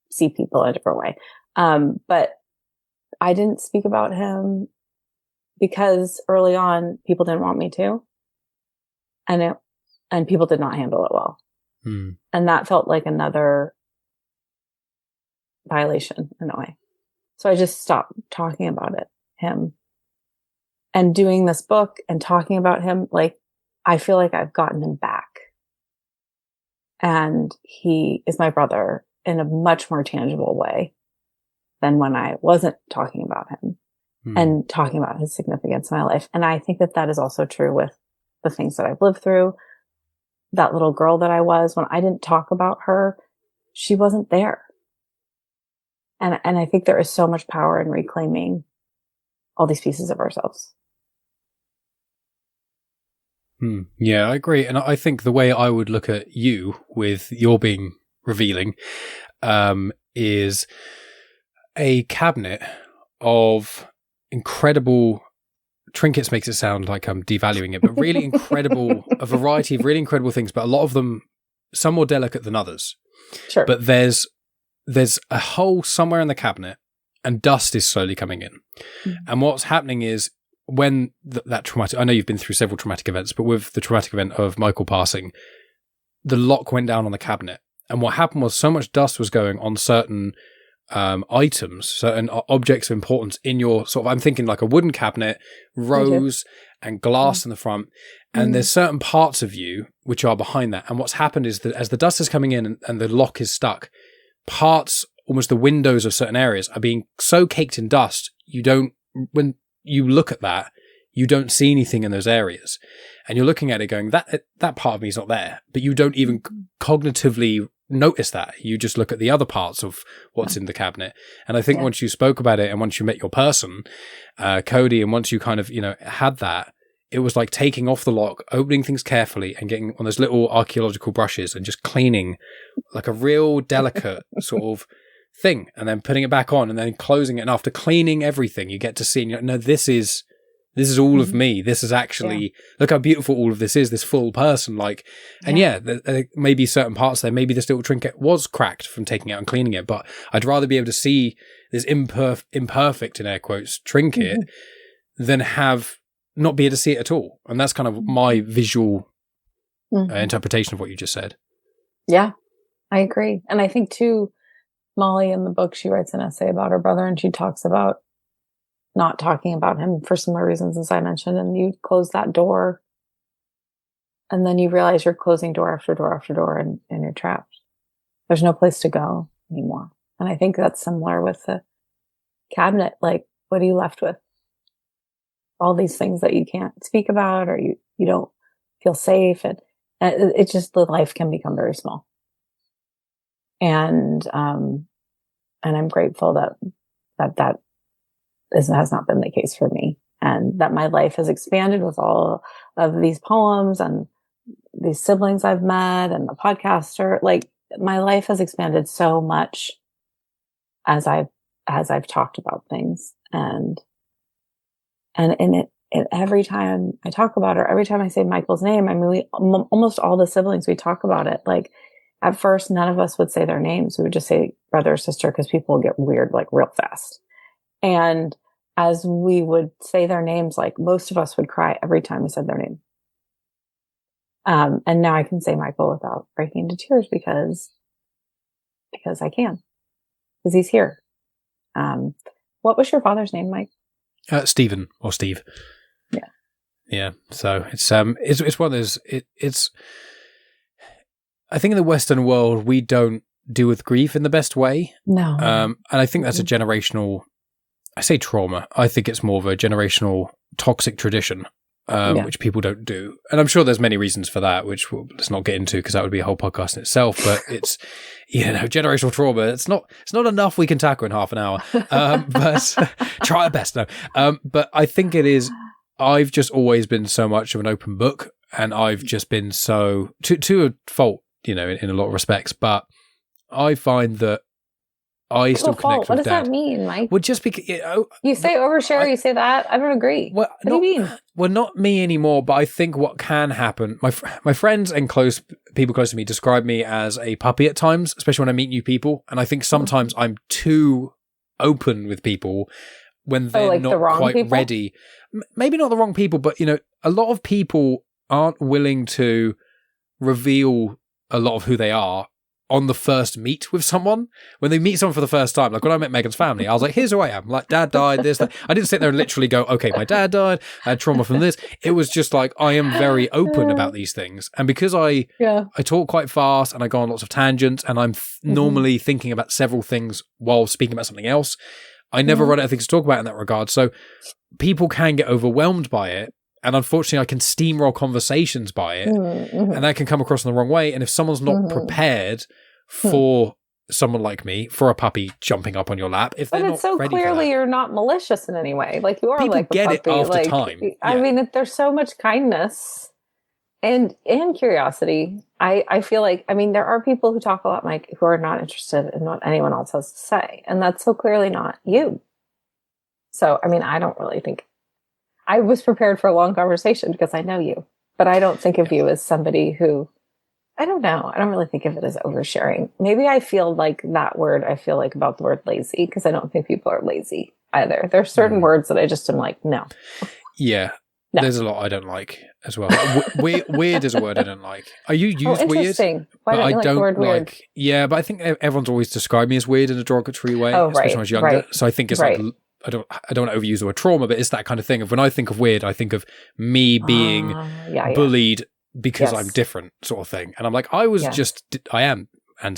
see people a different way. But I didn't speak about him because early on people didn't want me to. And people did not handle it well. And that felt like another violation in a way. So I just stopped talking about him. And doing this book and talking about him, like, I feel like I've gotten him back. And he is my brother in a much more tangible way than when I wasn't talking about him and talking about his significance in my life. And I think that is also true with the things that I've lived through. That little girl that I was, when I didn't talk about her, she wasn't there. And I think there is so much power in reclaiming all these pieces of ourselves. Yeah, I agree. And I think the way I would look at you with your being revealing is a cabinet of incredible trinkets. Makes it sound like I'm devaluing it, but really incredible, a variety of really incredible things, but a lot of them, some more delicate than others. Sure. But there's a hole somewhere in the cabinet and dust is slowly coming in. And what's happening is when that traumatic, I know you've been through several traumatic events, but with the traumatic event of Michael passing, the lock went down on the cabinet. And what happened was so much dust was going on certain items, certain objects of importance in your sort of, I'm thinking like a wooden cabinet, rows and glass in the front. And there's certain parts of you which are behind that. And what's happened is that as the dust is coming in and the lock is stuck, parts, almost the windows of certain areas are being so caked in dust, when you look at that, you don't see anything in those areas. And you're looking at it going, that part of me is not there. But you don't even cognitively notice that. You just look at the other parts of what's in the cabinet. And I think once you spoke about it and once you met your person, Cody, and once you kind of, had that, it was like taking off the lock, opening things carefully and getting on those little archaeological brushes and just cleaning like a real delicate sort of thing, and then putting it back on and then closing it. And after cleaning everything, you get to see, no, this is all of me. This is actually, look how beautiful all of this is, this full person. Like, and there may be certain parts there. Maybe this little trinket was cracked from taking it out and cleaning it, but I'd rather be able to see this imperfect, in air quotes, trinket than not be able to see it at all. And that's kind of my visual interpretation of what you just said. Yeah, I agree. And I think too, Molly in the book, she writes an essay about her brother and she talks about not talking about him for similar reasons as I mentioned. And you close that door and then you realize you're closing door after door after door and you're trapped. There's no place to go anymore. And I think that's similar with the cabinet. Like, what are you left with? All these things that you can't speak about or you don't feel safe. And it just, the life can become very small. And I'm grateful that has not been the case for me, and that my life has expanded with all of these poems and these siblings I've met and the podcaster. Like, my life has expanded so much as I've talked about things, and every time I talk about her, every time I say Michael's name, I mean, almost all the siblings, we talk about it. Like, at first, none of us would say their names. We would just say brother or sister because people get weird, like, real fast. And as we would say their names, like, most of us would cry every time we said their name. And now I can say Michael without breaking into tears because I can, because he's here. What was your father's name, Mike? Stephen, or Steve. Yeah. Yeah. So it's one of those, it's, I think in the Western world, we don't deal with grief in the best way. No. And I think that's a generational, I say trauma, I think it's more of a generational toxic tradition, which people don't do. And I'm sure there's many reasons for that, which let's not get into because that would be a whole podcast in itself. But it's, generational trauma. It's not enough we can tackle in half an hour. But try our best. No. But I think it is, I've just always been so much of an open book, and I've just been so, to a fault, in a lot of respects, but I find that I still connect with Dad. What does that mean, Mike? Well, just because you say overshare, you say that. I don't agree. Well, what do you mean? Well, not me anymore. But I think what can happen. My friends and people close to me describe me as a puppy at times, especially when I meet new people. And I think sometimes I'm too open with people when they're not quite ready. Maybe not the wrong people, but a lot of people aren't willing to reveal a lot of who they are on the first meet with someone. When they meet someone for the first time, like when I met Megan's family, I was like, here's who I am. Like, Dad died, this, that. I didn't sit there and literally go, okay, my dad died, I had trauma from this. It was just like, I am very open about these things. And because I talk quite fast and I go on lots of tangents and I'm normally thinking about several things while speaking about something else, I never run out of things to talk about in that regard. So people can get overwhelmed by it. And unfortunately, I can steamroll conversations by it, and that can come across in the wrong way. And if someone's not prepared for someone like me, for a puppy jumping up on your lap, if they're not ready for that. But it's so clearly you're not malicious in any way. Like, you are people like a get puppy. It after time. I mean, there's so much kindness and curiosity. I feel like, there are people who talk a lot, Mike, who are not interested in what anyone else has to say. And that's so clearly not you. So, I don't really think... I was prepared for a long conversation because I know you, but I don't think of you as somebody who, I don't know. I don't really think of it as oversharing. Maybe I feel like that word, I feel like about the word lazy, because I don't think people are lazy either. There are certain words that I just am like, no. Yeah. No. There's a lot I don't like as well. Weird is a word I don't like. You use weird, interesting. Why but don't you I like don't the word weird? like. Yeah, but I think everyone's always described me as weird in a derogatory way, especially when I was younger. Right. So I think it's like I don't want to overuse the word trauma, but it's that kind of thing of when I think of weird, I think of me being bullied because I'm different, sort of thing. And I'm like, I am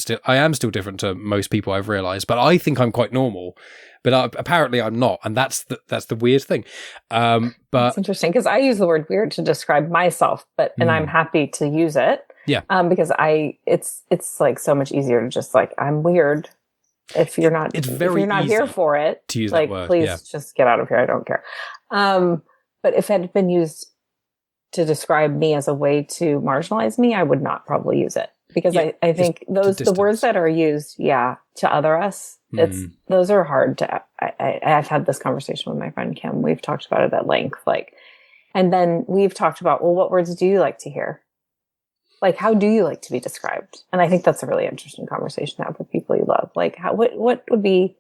still different to most people, I've realized, but I think I'm quite normal. But apparently I'm not, and that's the weird thing. But it's interesting because I use the word weird to describe myself, and I'm happy to use it. Yeah. Because it's like so much easier to just like, I'm weird. If you're not here for it, to use like, that word, please just get out of here. I don't care. But if it had been used to describe me as a way to marginalize me, I would not probably use it. Because I think the words that are used, to other us, those are hard to, I've had this conversation with my friend Kim. We've talked about it at length, and then we've talked about, well, what words do you like to hear? Like, how do you like to be described? And I think that's a really interesting conversation to have with people you love. Like, what would be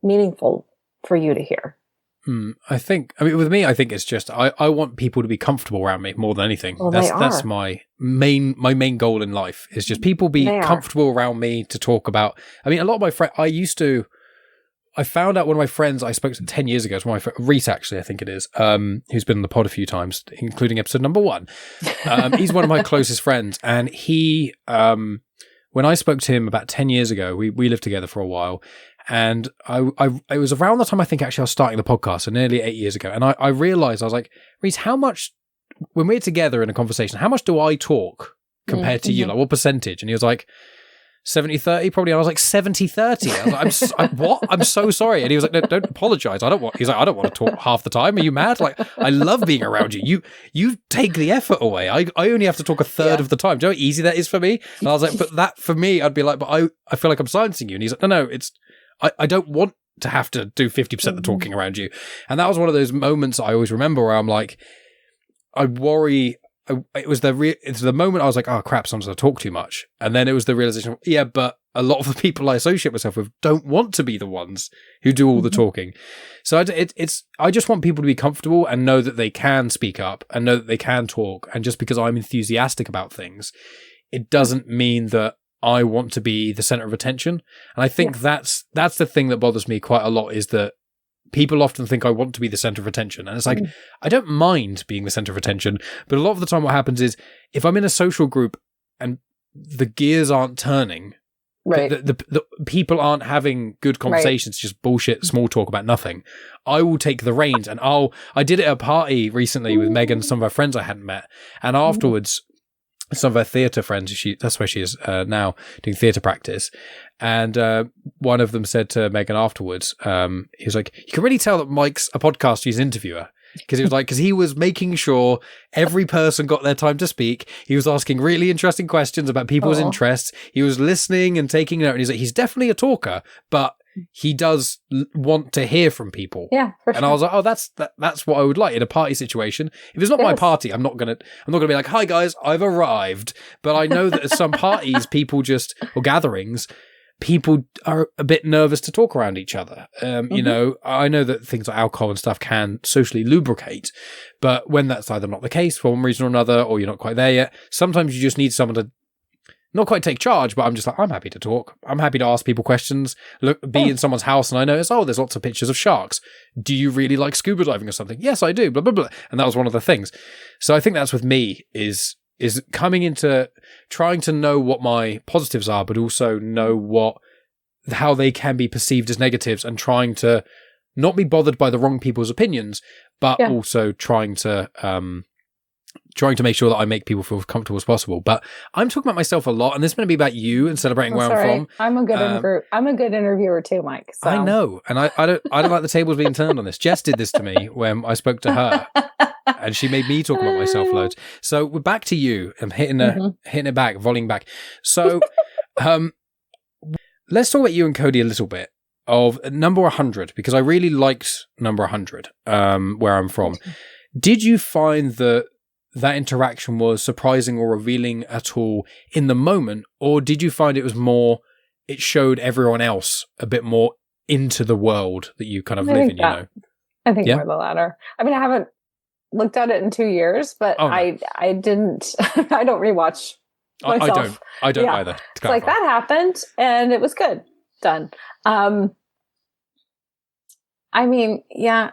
meaningful for you to hear? With me, I think it's just I want people to be comfortable around me more than anything. Well, that's my main goal in life is just people be comfortable around me to talk about. I mean, a lot of my friends, I found out one of my friends I spoke to 10 years ago, it's one of my friend, Reese actually, I think it is, who's been on the pod a few times, including episode number 1. He's one of my closest friends, and he, when I spoke to him about 10 years ago, we lived together for a while. And it was around the time I think actually I was starting the podcast, so nearly 8 years ago. And I realized, I was like, Reese, how much, when we're together in a conversation, how much do I talk compared to you? Like, what percentage? And he was like, 70-30 probably. And I was like, 70-30. I was like, what? I'm so sorry. And he was like, no, don't apologize. I don't want to talk half the time. Are you mad? Like, I love being around you. You take the effort away. I only have to talk a third of the time. Do you know how easy that is for me? And I was like, but that for me, I'd be like, but I feel like I'm silencing you. And he's like, no, I don't want to have to do 50% of the talking around you. And that was one of those moments I always remember where I'm like, I worry. It's the moment I was like, oh crap, sometimes I talk too much. And then it was the realization, but a lot of the people I associate myself with don't want to be the ones who do all the talking. So I just want people to be comfortable and know that they can speak up and know that they can talk. And just because I'm enthusiastic about things, it doesn't mean that I want to be the center of attention. And I think that's the thing that bothers me quite a lot, is that people often think I want to be the center of attention. And it's like, I don't mind being the center of attention, but a lot of the time what happens is if I'm in a social group and the gears aren't turning, right, the people aren't having good conversations, just bullshit, small talk about nothing, I will take the reins. And I did it at a party recently with Megan and some of our friends I hadn't met. And afterwards, some of her theatre friends, that's where she is now, doing theatre practice. And one of them said to Megan afterwards, he was like, you can really tell that Mike's a podcaster, he's an interviewer. Because he was making sure every person got their time to speak. He was asking really interesting questions about people's interests. He was listening and taking note. And he's like, he's definitely a talker, but he does want to hear from people. Yeah, for sure. And I was like, oh, that's what I would like in a party situation. If it's not my party, I'm not gonna be like, hi guys, I've arrived. But I know that at some parties, or gatherings, people are a bit nervous to talk around each other. You know, I know that things like alcohol and stuff can socially lubricate, but when that's either not the case for one reason or another, or you're not quite there yet, sometimes you just need someone to not quite take charge, but I'm just like, I'm happy to talk. I'm happy to ask people questions. Be in someone's house and I notice, there's lots of pictures of sharks. Do you really like scuba diving or something? Yes, I do, blah, blah, blah. And that was one of the things. So I think that's with me is coming into trying to know what my positives are, but also know how they can be perceived as negatives, and trying to not be bothered by the wrong people's opinions, but also trying to make sure that I make people feel as comfortable as possible. But I'm talking about myself a lot, and this is going to be about you and celebrating where I'm from. I'm a good interviewer too, Mike. So. I know, and I don't like the tables being turned on this. Jess did this to me when I spoke to her, and she made me talk about myself loads. So we're back to you. I'm hitting it back, volleying back. So let's talk about you and Cody a little bit of number 100, because I really liked number 100, where I'm from. Did you find that interaction was surprising or revealing at all in the moment, or did you find it was more, it showed everyone else a bit more into the world that you kind of live in, you know? I think more the latter. I mean, I haven't looked at it in 2 years, but Oh, no. I didn't, I don't rewatch myself. I don't either. It's like that happened and it was good. Done. I mean, yeah,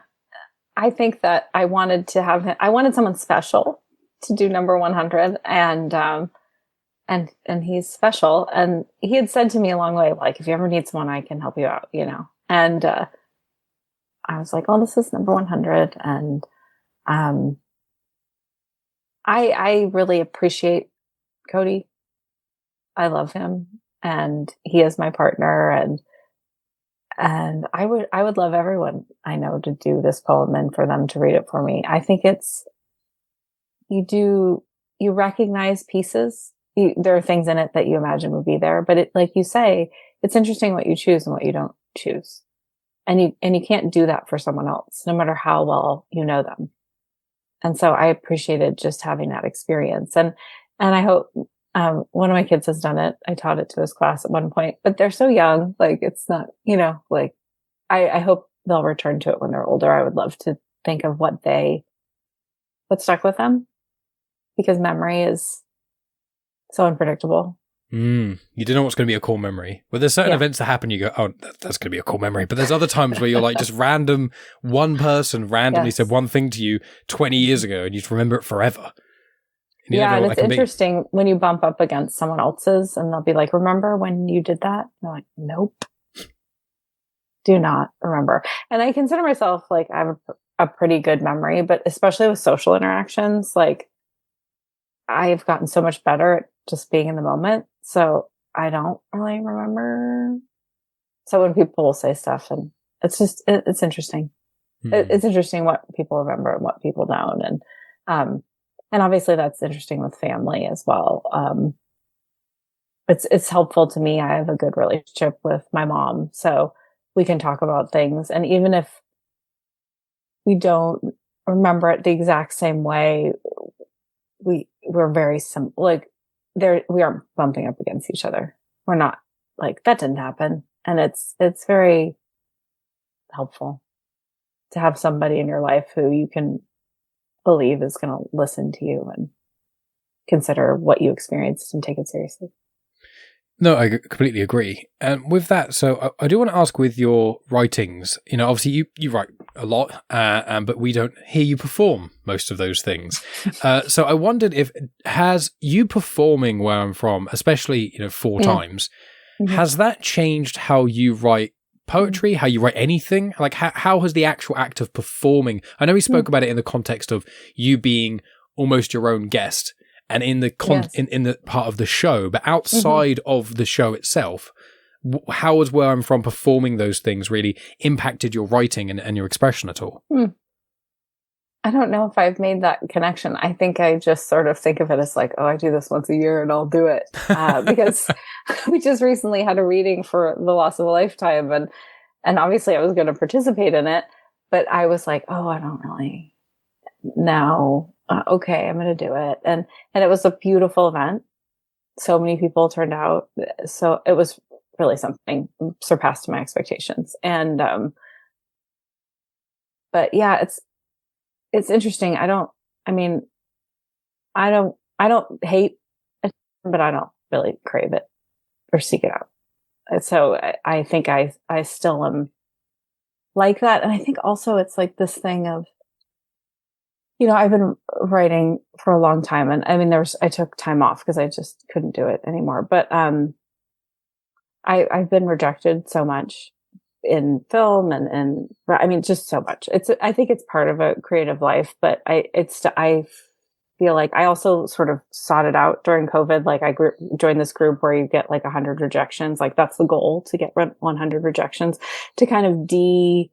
I think that I wanted someone special to do number 100, and he's special. And he had said to me along the way, like, if you ever need someone, I can help you out, you know? And, I was like, oh, this is number 100. And, I really appreciate Cody. I love him, and he is my partner, and I would love everyone I know to do this poem and for them to read it for me. I think you recognize pieces. There are things in it that you imagine would be there, but it, like you say, it's interesting what you choose and what you don't choose. And you can't do that for someone else, no matter how well you know them. And so I appreciated just having that experience. And I hope, one of my kids has done it. I taught it to his class at one point, but they're so young. Like, it's not, you know, like, I hope they'll return to it when they're older. I would love to think of what stuck with them, because memory is so unpredictable. You don't know what's going to be a core memory. Well, there's certain events that happen, you go, oh, that's going to be a core memory. But there's other times where you're like, just one person randomly said one thing to you 20 years ago, and you just remember it forever. And it's interesting when you bump up against someone else's and they'll be like, remember when you did that? And you're like, nope. Do not remember. And I consider myself like, I have a pretty good memory, but especially with social interactions, like, I've gotten so much better at just being in the moment. So I don't really remember. So when people will say stuff, and it's just, it's interesting. It's interesting what people remember and what people don't. And obviously that's interesting with family as well. It's helpful to me. I have a good relationship with my mom, so we can talk about things. And even if we don't remember it the exact same way, we're very simple. Like, we aren't bumping up against each other. We're not like, that didn't happen. And it's very helpful to have somebody in your life who you can believe is going to listen to you and consider what you experienced and take it seriously. No, I completely agree. And with that, so I do want to ask, with your writings, you know, obviously you write a lot, but we don't hear you perform most of those things. So I wondered if, has you performing Where I'm From, especially, you know, 4 times, has that changed how you write poetry, how you write anything? Like, how has the actual act of performing, I know we spoke about it in the context of you being almost your own guest, and in the in the part of the show, but outside of the show itself, how has Where I'm From performing those things really impacted your writing and your expression at all? I don't know if I've made that connection. I think I just sort of think of it as like, oh, I do this once a year and I'll do it. Because we just recently had a reading for The Loss of a Lifetime, and obviously I was going to participate in it, but I was like, oh, I don't really know. Okay, I'm going to do it. And it was a beautiful event. So many people turned out. So it was really something, surpassed my expectations. And, but yeah, it's interesting. I don't hate it, but I don't really crave it or seek it out. And so I think I still am like that. And I think also it's like this thing of, you know, I've been writing for a long time, and I mean, I took time off because I just couldn't do it anymore. But, I've been rejected so much in film and I mean, just so much. I think it's part of a creative life, but I feel like I also sort of sought it out during COVID. Like, I joined this group where you get like 100 rejections. Like, that's the goal, to get 100 rejections, to kind of to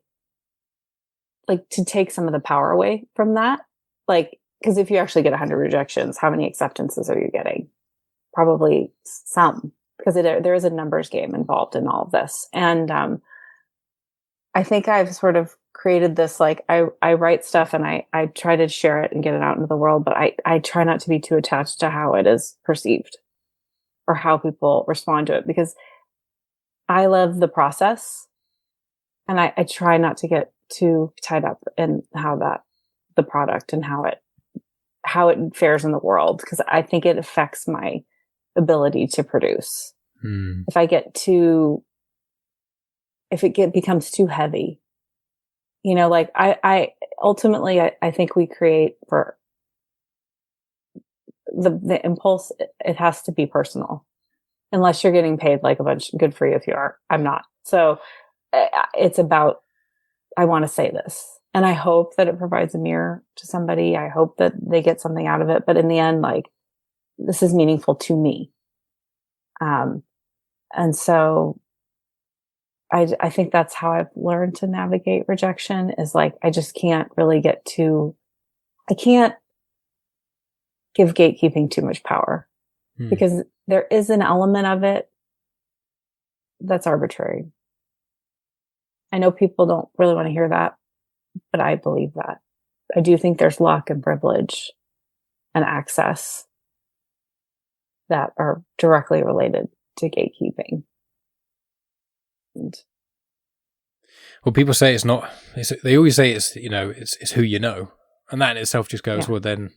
take some of the power away from that. Like, because if you actually get 100 rejections, how many acceptances are you getting? Probably some, because there is a numbers game involved in all of this. And I think I've sort of created this, like, I write stuff and I try to share it and get it out into the world, but I try not to be too attached to how it is perceived or how people respond to it, because I love the process, and I try not to get too tied up in how that the product and how it fares in the world, because I think it affects my ability to produce. If it becomes too heavy, like I ultimately, I think we create for the impulse. It has to be personal, unless you're getting paid like a bunch. Good for you if you are. I'm not. So it's about, I want to say this, and I hope that it provides a mirror to somebody. I hope that they get something out of it. But in the end, like, this is meaningful to me. And so I think that's how I've learned to navigate rejection, is like, I just can't really I can't give gatekeeping too much power, because there is an element of it that's arbitrary. I know people don't really want to hear that, but I believe that. I do think there's luck and privilege and access that are directly related to gatekeeping. Well, people say it's not. They always say it's who you know, and that in itself just goes, well, then.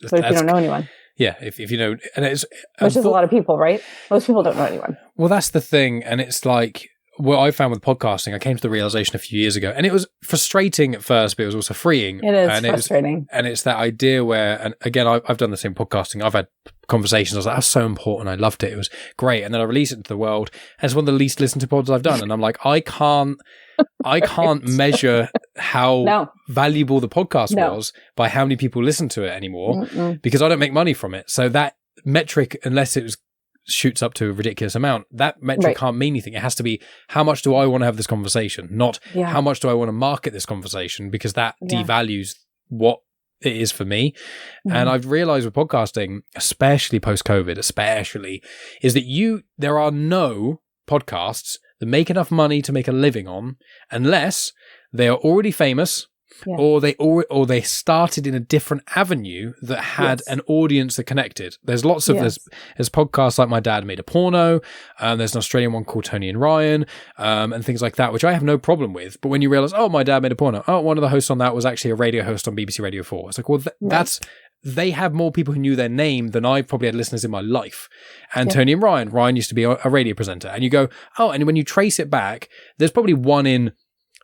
But if you don't know anyone, if you know, and it's which is a lot of people, right? Most people don't know anyone. Well, that's the thing, and it's like what I found with podcasting. I came to the realization a few years ago, and it was frustrating at first, but it was also freeing. It is frustrating, and it's that idea where, and again, I've done the same podcasting. I've had conversations. I was like, that's so important. I loved it. It was great. And then I released it to the world. And it's one of the least listened to pods I've done. And I'm like, I can't measure how valuable the podcast was by how many people listen to it anymore, because I don't make money from it. So that metric, unless it shoots up to a ridiculous amount, that metric can't mean anything. It has to be, how much do I want to have this conversation? Not how much do I want to market this conversation, because that devalues what it is for me. And I've realized with podcasting, especially post-COVID, is that there are no podcasts that make enough money to make a living on unless they are already famous, or they started in a different avenue that had an audience that connected. There's lots of there's podcasts like My Dad Made a Porno, there's an Australian one called Tony and Ryan, and things like that, which I have no problem with. But when you realize, My Dad Made a Porno, one of the hosts on that was actually a radio host on BBC Radio 4. It's like, well, they have more people who knew their name than I probably had listeners in my life. And Tony and Ryan used to be a radio presenter. And you go, and when you trace it back, there's probably one in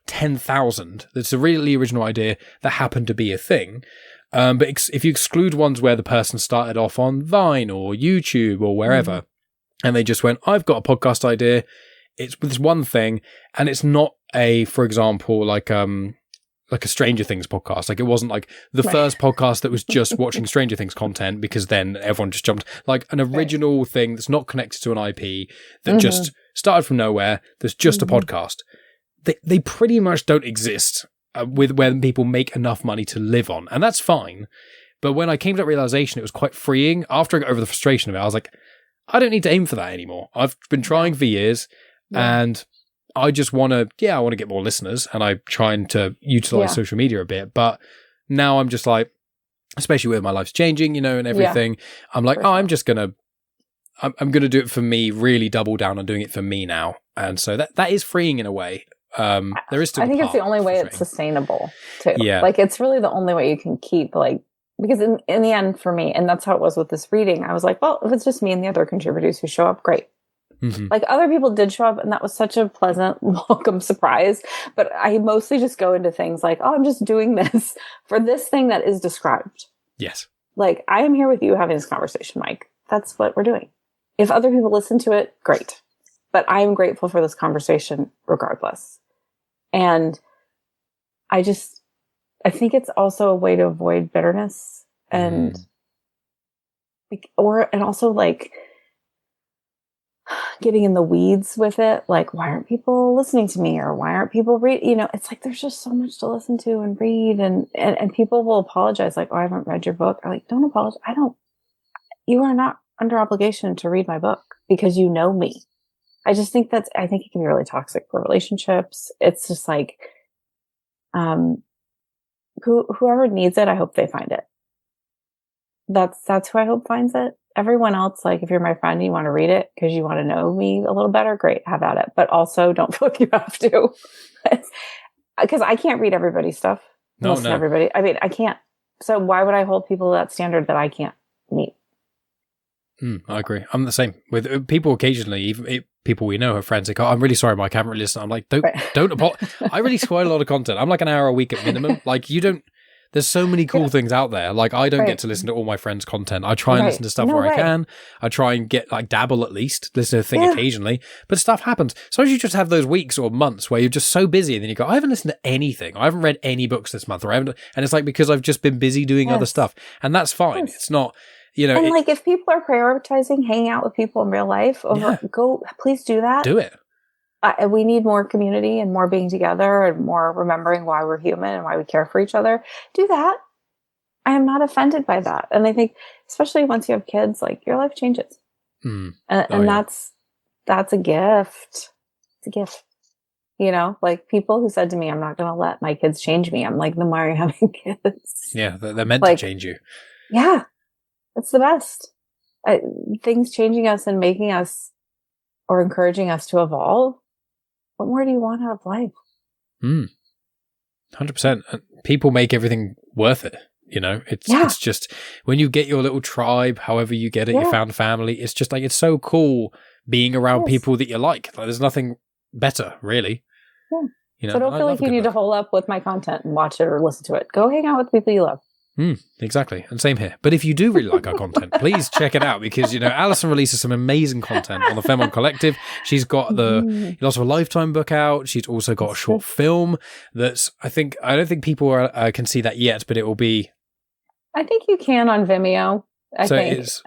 10,000 that's a really original idea that happened to be a thing. But if you exclude ones where the person started off on Vine or YouTube or wherever, and they just went, I've got a podcast idea, it's this one thing, and it's not for example, like a Stranger Things podcast. Like, it wasn't like the first podcast that was just watching Stranger Things content, because then everyone just jumped, like an original thing that's not connected to an IP that just started from nowhere. There's just a podcast. They pretty much don't exist with when people make enough money to live on, and that's fine. But when I came to that realization, it was quite freeing. After I got over the frustration of it, I was like, I don't need to aim for that anymore. I've been trying for years, and I just want to, I want to get more listeners, and I'm trying to utilize social media a bit. But now I'm just like, especially where my life's changing, and everything, I'm like, I'm just going to, I'm going to do it for me, really double down on doing it for me now. And so that is freeing in a way. There is still, I think it's the only way it's sustainable too. Like, it's really the only way you can keep, like, because in the end for me, and that's how it was with this reading, I was like, well, if it's just me and the other contributors who show up, great. Like, other people did show up, and that was such a pleasant, welcome surprise. But I mostly just go into things like, I'm just doing this for this thing that is described. Yes. Like, I am here with you having this conversation, Mike. That's what we're doing. If other people listen to it, great. But I am grateful for this conversation regardless. And I think it's also a way to avoid bitterness and also like getting in the weeds with it. Like, why aren't people listening to me, or why aren't people it's like, there's just so much to listen to and read, and people will apologize. Like, I haven't read your book. I'm like, don't apologize. You are not under obligation to read my book because you know me. I think it can be really toxic for relationships. It's just like, whoever needs it, I hope they find it. That's who I hope finds it. Everyone else, like, if you're my friend and you want to read it because you want to know me a little better, great, have at it. But also don't feel like you have to, because I can't read everybody's stuff. Listen to everybody. I mean, I can't. So why would I hold people to that standard that I can't meet? I agree. I'm the same with people occasionally, even people we know, her friends, like, oh, I'm really sorry, Mike, I haven't really listened. I'm like, don't apologize. I really spoil a lot of content. I'm like an hour a week at minimum. Like there's so many cool things out there. Like I don't get to listen to all my friends' content. I try and listen to stuff where I can. I try and get like dabble at least, listen to a thing occasionally, but stuff happens. Sometimes you just have those weeks or months where you're just so busy and then you go, I haven't listened to anything. I haven't read any books this month, and it's like because I've just been busy doing other stuff, and that's fine. It's not. And like if people are prioritizing hanging out with people in real life, please do that. Do it. We need more community and more being together and more remembering why we're human and why we care for each other. Do that. I am not offended by that. And I think, especially once you have kids, like your life changes. That's a gift. It's a gift. You know, like people who said to me, I'm not going to let my kids change me. I'm like, then why are you having kids? Yeah, they're meant to change you. Yeah. It's the best. Things changing us and making us or encouraging us to evolve. What more do you want out of life? 100%. People make everything worth it. You know, it's just when you get your little tribe, however you get it, you found family. It's just like, it's so cool being around people that you like. There's nothing better, really. Yeah. You know, so don't feel like you need to hold up with my content and watch it or listen to it. Go hang out with people you love. Exactly. And same here. But if you do really like our content, please check it out because, you know, Alyson releases some amazing content on the Femme Collective. She's got the Loss of a Lifetime book out. She's also got a short film that's, I don't think people can see that yet, but it will be. I think you can on Vimeo. I think. It is.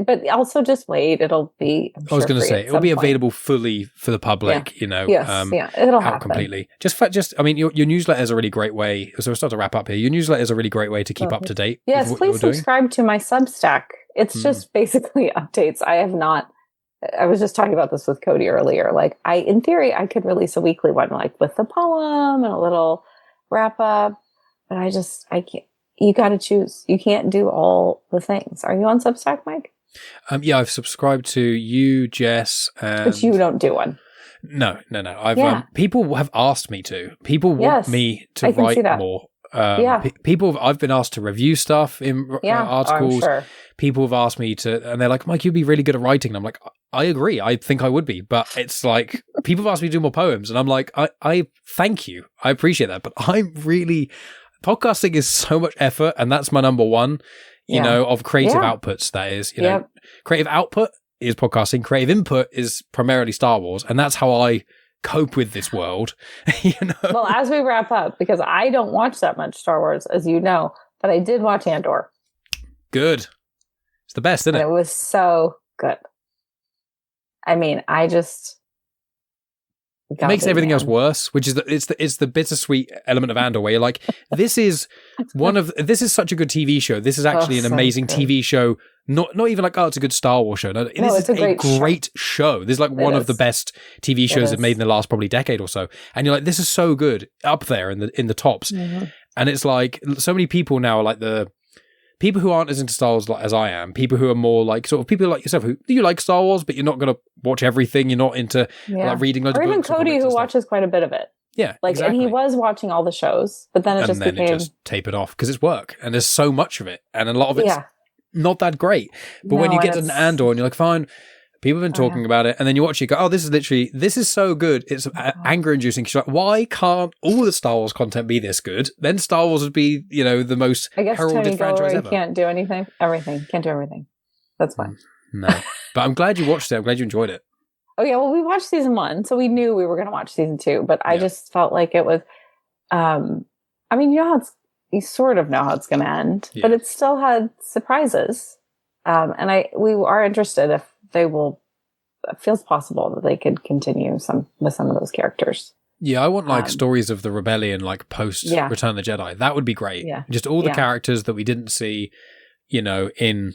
But also just wait. It'll be. I was going to say it'll be available fully for the public. You know, it'll happen completely. I mean, your newsletter is a really great way. So we'll start to wrap up here. Your newsletter is a really great way to keep up to date. Yes, please subscribe to my Substack. It's just basically updates. I was just talking about this with Cody earlier. Like, in theory, I could release a weekly one, like with the poem and a little wrap up. But I can't. You got to choose. You can't do all the things. Are you on Substack, Mike? Yeah, I've subscribed to you, Jess, but you don't do one. No. People have asked me to. People want me to write more. I've been asked to review stuff in articles. I'm sure. People have asked me to, and they're like, Mike, you'd be really good at writing. And I'm like, I agree. I think I would be, but it's like people have asked me to do more poems, and I'm like, I thank you. I appreciate that, but podcasting is so much effort, and that's my number one, you know, of creative outputs. That is, you know, creative output is podcasting. Creative input is primarily Star Wars, and that's how I cope with this world. You know. Well, as we wrap up, because I don't watch that much Star Wars, as you know, but I did watch Andor. Good. It's the best, isn't it? It was so good. I mean, it makes everything else worse, which is it's the bittersweet element of Andor, where you're like, this is such a good TV show. This is actually an amazing TV show. Not even like, it's a good Star Wars show. No, this is a great show. This is like one of the best TV shows they've made in the last probably decade or so. And you're like, this is so good, up there in the tops. Mm-hmm. And it's like so many people now are like the people who aren't as into Star Wars as I am, people who are more like sort of people like yourself who you like Star Wars, but you're not going to watch everything. You're not into like reading loads of books. Or even Cody, who watches quite a bit of it. Yeah, like, exactly. And he was watching all the shows, but then it just tapered off because it's work, and there's so much of it, and a lot of it's not that great. But when you get to an Andor, and you're like, fine, people have been talking about it, and then you watch it, you go, this is so good. It's anger inducing. She's like, why can't all the Star Wars content be this good? Then Star Wars would be, the most heralded franchise ever. Can't do everything. Can't do everything. That's fine. No, but I'm glad you watched it. I'm glad you enjoyed it. Oh yeah, well, we watched season 1, so we knew we were going to watch season 2. But I just felt like it was. I mean, you sort of know how it's going to end, but it still had surprises. And we are interested if they will. It feels possible that they could continue with some of those characters. Yeah, I want stories of the rebellion, like post Return of the Jedi. That would be great. Yeah. Just all the characters that we didn't see, in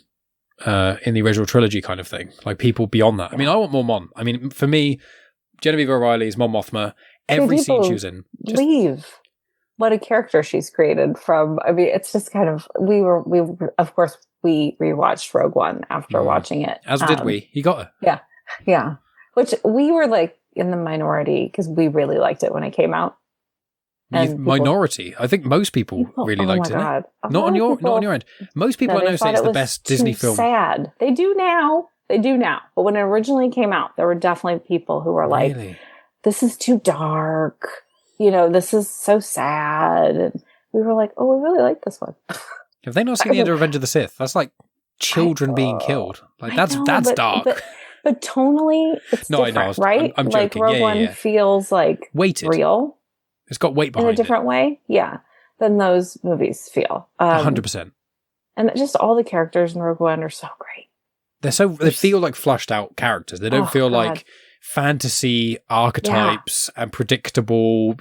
the original trilogy, kind of thing. Like people beyond that. I mean, I want more Mon. I mean, for me, Genevieve O'Reilly is Mon Mothma. Every scene she was in. What a character she's created from. I mean, it's just kind of we of course we rewatched Rogue One after watching it. As did we. You got her. Yeah. Yeah. Which we were like in the minority because we really liked it when it came out. minority. I think most people really liked it. God. Not on your end. Most people I know say it's the best Disney film. Sad. They do now. But when it originally came out, there were definitely people who were like, "This is too dark. This is so sad." And we were like, "Oh, we really like this one." Have they not seen the end of Revenge of the Sith? That's like children being killed. Like that's dark. But tonally, it's different, right? I'm joking. Like Rogue One feels like weighted, real. It's got weight behind it. In a different way, than those movies feel. 100%. And just all the characters in Rogue One are so great. They feel like flushed out characters. They don't feel like fantasy archetypes and predictable,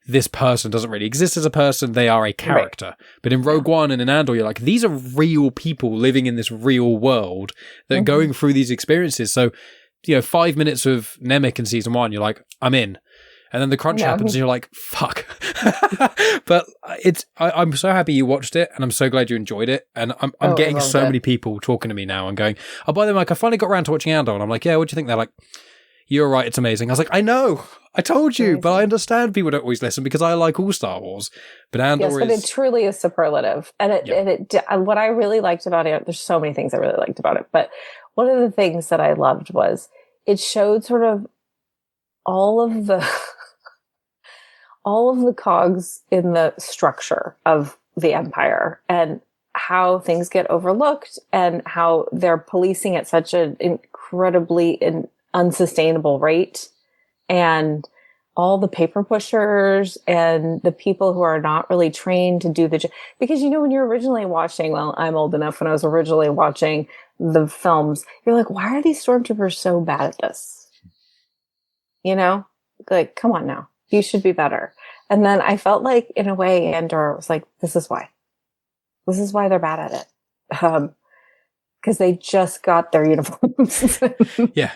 this person doesn't really exist as a person. They are a character. Right. But in Rogue One and in Andor, you're like, these are real people living in this real world that are going through these experiences. So, 5 minutes of Nemec in season 1, you're like, I'm in. And then the crunch happens and you're like, fuck. But I'm so happy you watched it and I'm so glad you enjoyed it. And I'm getting so many people talking to me now and going, oh, by the way, Mike, I finally got around to watching Andor. And I'm like, yeah, what do you think? They're like, you're right, it's amazing. I was like, I know, I told you, but I understand people don't always listen because I like all Star Wars. But Andor is... Yes, but it truly is superlative. And what I really liked about it, there's so many things I really liked about it, but one of the things that I loved was it showed sort of all of the cogs in the structure of the Empire and how things get overlooked and how they're policing at such an incredibly unsustainable rate, and all the paper pushers and the people who are not really trained to do the job. Because, when you're originally watching, well, I'm old enough when I was originally watching the films, you're like, why are these stormtroopers so bad at this? Like, come on now. You should be better. And then I felt like, in a way, Andor was like, this is why. This is why they're bad at it. Because they just got their uniforms. Yeah,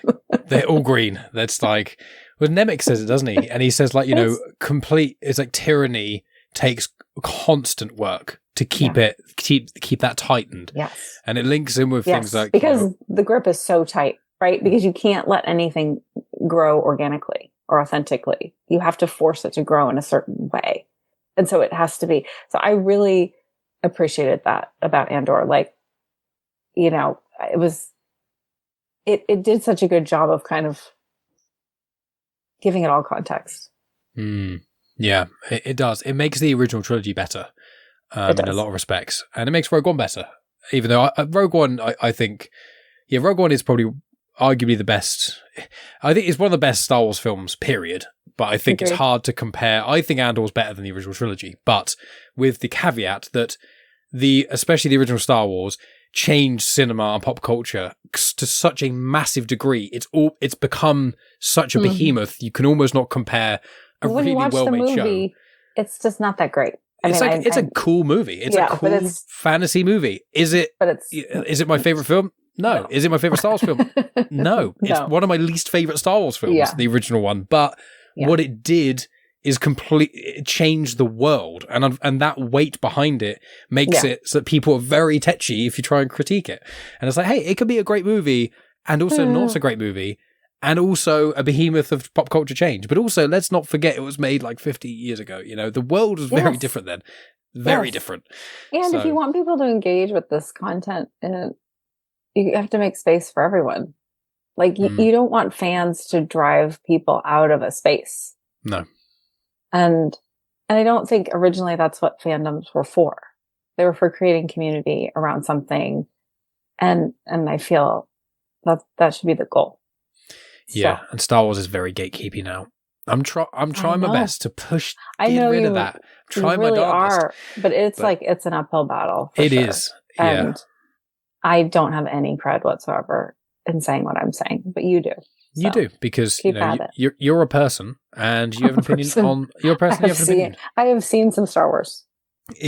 they're all green. That's like, well, Nemec says it, doesn't he? And he says, like, it's like tyranny takes constant work to keep it, keep that tightened. Yes. And it links in with things like... Because the grip is so tight, right? Because you can't let anything grow organically or authentically. You have to force it to grow in a certain way. And so it has to be. So I really appreciated that about Andor. Like, it did such a good job of kind of giving it all context. Yeah, it does. It makes the original trilogy better in a lot of respects. And it makes Rogue One better. Even though Rogue One, I think, Rogue One is probably arguably the best. I think it's one of the best Star Wars films, period. But I think it's hard to compare. I think Andor's better than the original trilogy. But with the caveat that especially the original Star Wars changed cinema and pop culture to such a massive degree. It's become such a behemoth. You can almost not compare a really well-made show. It's just not that great. It's a cool movie. It's a cool fantasy movie. Is it my favorite film? No. Is it my favorite Star Wars film? No. It's one of my least favorite Star Wars films, the original one. But what it did is it changed the world, and that weight behind it makes it so that people are very tetchy if you try and critique it. And it's like, hey, it could be a great movie and also not a great movie, and also a behemoth of pop culture change. But also, let's not forget it was made like 50 years ago. The world was very different then. Very different. And if you want people to engage with this content, you have to make space for everyone. Like, you don't want fans to drive people out of a space. No. And I don't think originally that's what fandoms were for. They were for creating community around something. And I feel that should be the goal. Yeah. So. And Star Wars is very gatekeepy now. I'm trying my best to get rid of that. I'm trying you really my darndest. Are, but it's an uphill battle. It is. Yeah. And I don't have any pride whatsoever in saying what I'm saying, but you do. You do, because you're a person and you have an opinion on... You're a person, you have an opinion. I have seen some Star Wars.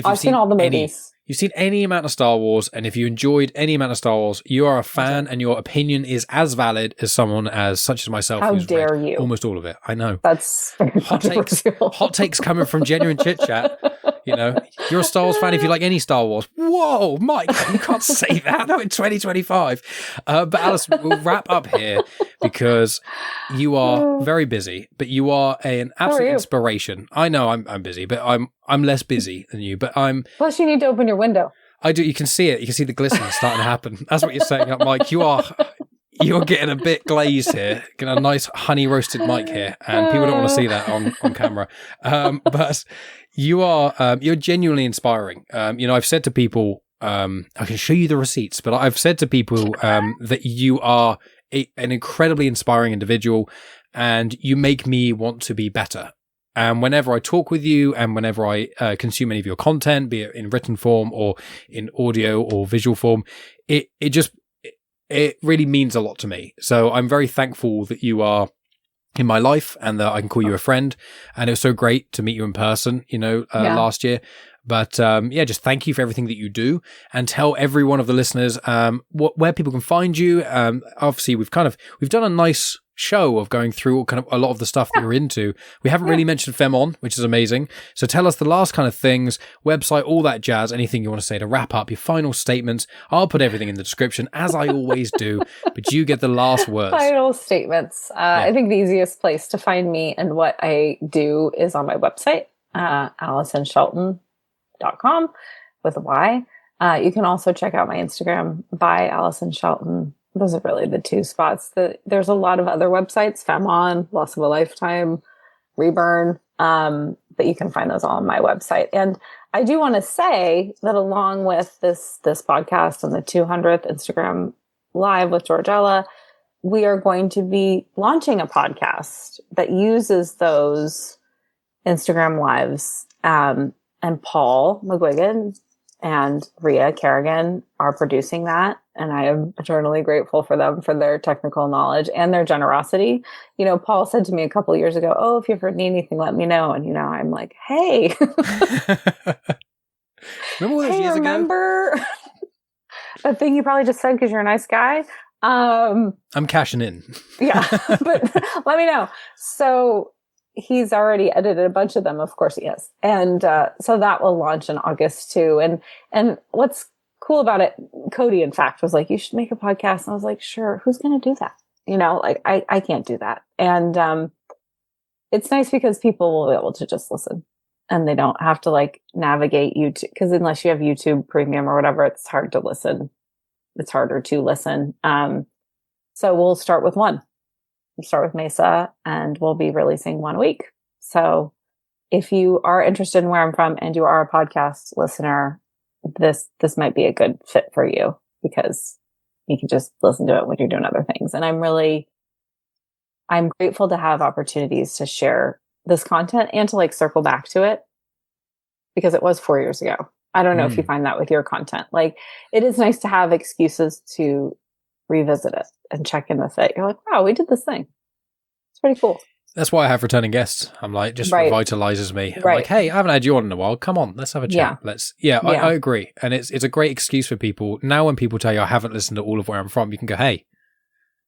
I've seen all the movies. You've seen any amount of Star Wars, and if you enjoyed any amount of Star Wars, you are a fan, and your opinion is as valid as someone such as myself who's read you? Almost all of it. I know. That's hot takes coming from Genuine Chit-Chat. You know, you're a Star Wars fan if you like any Star Wars. Whoa, Mike, you can't say that. No, in 2025. But Alice, we'll wrap up here because you are very busy, but you are an absolute inspiration. I know I'm busy, but I'm less busy than you. But Plus, you need to open your window. I do. You can see it. You can see the glisten starting to happen. That's what you're saying, Mike. You're getting a bit glazed here. Getting a nice honey roasted mic here, and people don't want to see that on camera. But you're genuinely inspiring. I've said to people, I can show you the receipts, but I've said to people that you are an incredibly inspiring individual, and you make me want to be better. And whenever I talk with you and whenever I consume any of your content, be it in written form or in audio or visual form, it really means a lot to me. So I'm very thankful that you are in my life and that I can call you a friend. And it was so great to meet you in person, last year. But just thank you for everything that you do, and tell every one of the listeners where people can find you. Obviously, we've done a nice show of going through kind of a lot of the stuff that you're into. We haven't really mentioned Femme, which is amazing. So tell us the last kind of things, website, all that jazz, anything you want to say to wrap up, your final statements. I'll put everything in the description, as I always do, but you get the last words. Final statements. I think the easiest place to find me and what I do is on my website, AlysonShelton.com with a Y. You can also check out my Instagram by Alyson Shelton. Those are really the two spots. There's a lot of other websites, Femme, Loss of a Lifetime, Reburn, but you can find those all on my website. And I do want to say that along with this podcast and the 200th Instagram Live with Georgella, we are going to be launching a podcast that uses those Instagram Lives. And Paul McGuigan and Rhea Kerrigan are producing that. And I am eternally grateful for them, for their technical knowledge and their generosity. Paul said to me a couple of years ago, "Oh, if you ever need anything, let me know." And, I'm like, hey. Remember all those years remember ago? A thing you probably just said because you're a nice guy. I'm cashing in. Yeah, but let me know. So he's already edited a bunch of them. Of course he is. And so that will launch in August too. And what's cool about it, Cody, in fact, was like, "You should make a podcast." And I was like, "Sure. Who's going to do that?" I can't do that. And it's nice because people will be able to just listen and they don't have to navigate YouTube, because unless you have YouTube Premium or whatever, it's hard to listen. It's harder to listen. So we'll start with one. We'll start with Mesa, and we'll be releasing one a week. So if you are interested in where I'm from and you are a podcast listener, this might be a good fit for you, because you can just listen to it when you're doing other things. And I'm grateful to have opportunities to share this content and to circle back to it, because it was 4 years ago. I don't know if you find that with your content. It is nice to have excuses to revisit it and check in with it. You're like, wow, we did this thing. It's pretty cool. That's why I have returning guests. I'm just revitalizes me. I'm like, hey, I haven't had you on in a while. Come on, let's have a chat. I agree. And it's a great excuse for people. Now when people tell you I haven't listened to all of where I'm from, you can go, hey,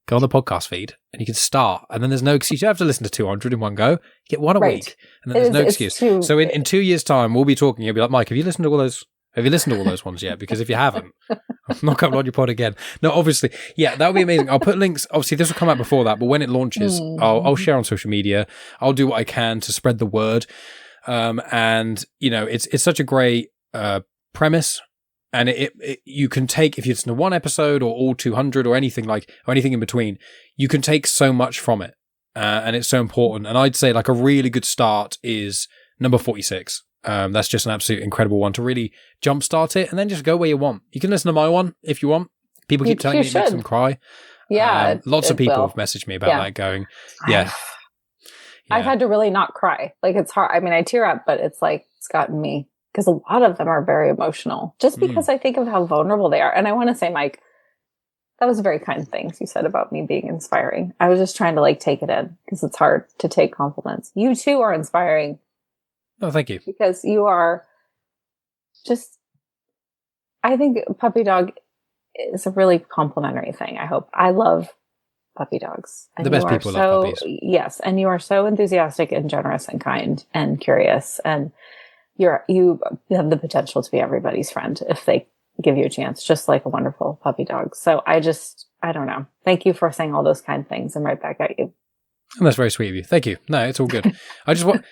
go on the podcast feed and you can start. And then there's no excuse. You don't have to listen to 200 in one go. You get one a week. And then there's no excuse. So in 2 years' time, we'll be talking. You'll be like, Mike, have you listened to all those? Have you listened to all those ones yet? Because if you haven't, I'm not coming on your pod again. No, obviously. Yeah, that would be amazing. I'll put links. Obviously, this will come out before that, but when it launches, I'll share on social media. I'll do what I can to spread the word. It's such a great premise. And you can take, if you listen to one episode or all 200 or anything in between, you can take so much from it. And it's so important. And I'd say a really good start is number 46. That's just an absolute incredible one to really jumpstart it, and then just go where you want. You can listen to my one if you want. People keep telling me it makes them cry. Yeah. Lots of people have messaged me about that going, yeah. I've had to really not cry. It's hard. I mean, I tear up, but it's gotten me, because a lot of them are very emotional, just because I think of how vulnerable they are. And I want to say, Mike, that was very kind things you said about me being inspiring. I was just trying to take it in, because it's hard to take compliments. You too are inspiring. Oh, thank you. Because you are I think puppy dog is a really complimentary thing. I love puppy dogs. And the best people love puppies. Yes. And you are so enthusiastic and generous and kind and curious. And, you have the potential to be everybody's friend if they give you a chance, just like a wonderful puppy dog. So I don't know. Thank you for saying all those kind things. I'm right back at you. And that's very sweet of you. Thank you. No, it's all good. I just want,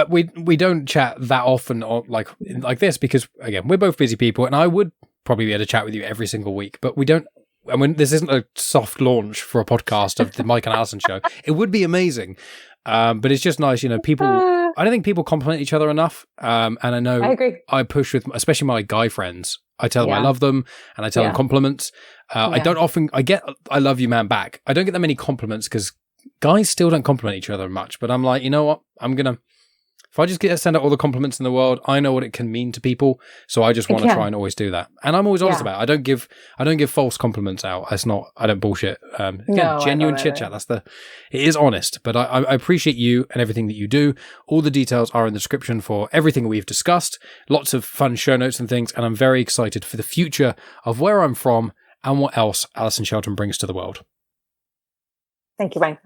we don't chat that often or like this because, again, we're both busy people and I would probably be able to chat with you every single week, but we don't. I mean, this isn't a soft launch for a podcast of the Mike and Alyson show. It would be amazing. But it's just nice, people, I don't think people compliment each other enough. And I know I agree. I push with, especially my guy friends. I tell them I love them and I tell them compliments. I don't often, I love you, man, back. I don't get that many compliments because guys still don't compliment each other much, but I'm like, you know what? If I just send out all the compliments in the world, I know what it can mean to people. So I just want to try and always do that. And I'm always honest about it. I don't give false compliments out. I don't bullshit. Genuine Chit-Chat. It is honest, but I appreciate you and everything that you do. All the details are in the description for everything we've discussed. Lots of fun show notes and things. And I'm very excited for the future of where I'm from and what else Alyson Shelton brings to the world. Thank you, Mike.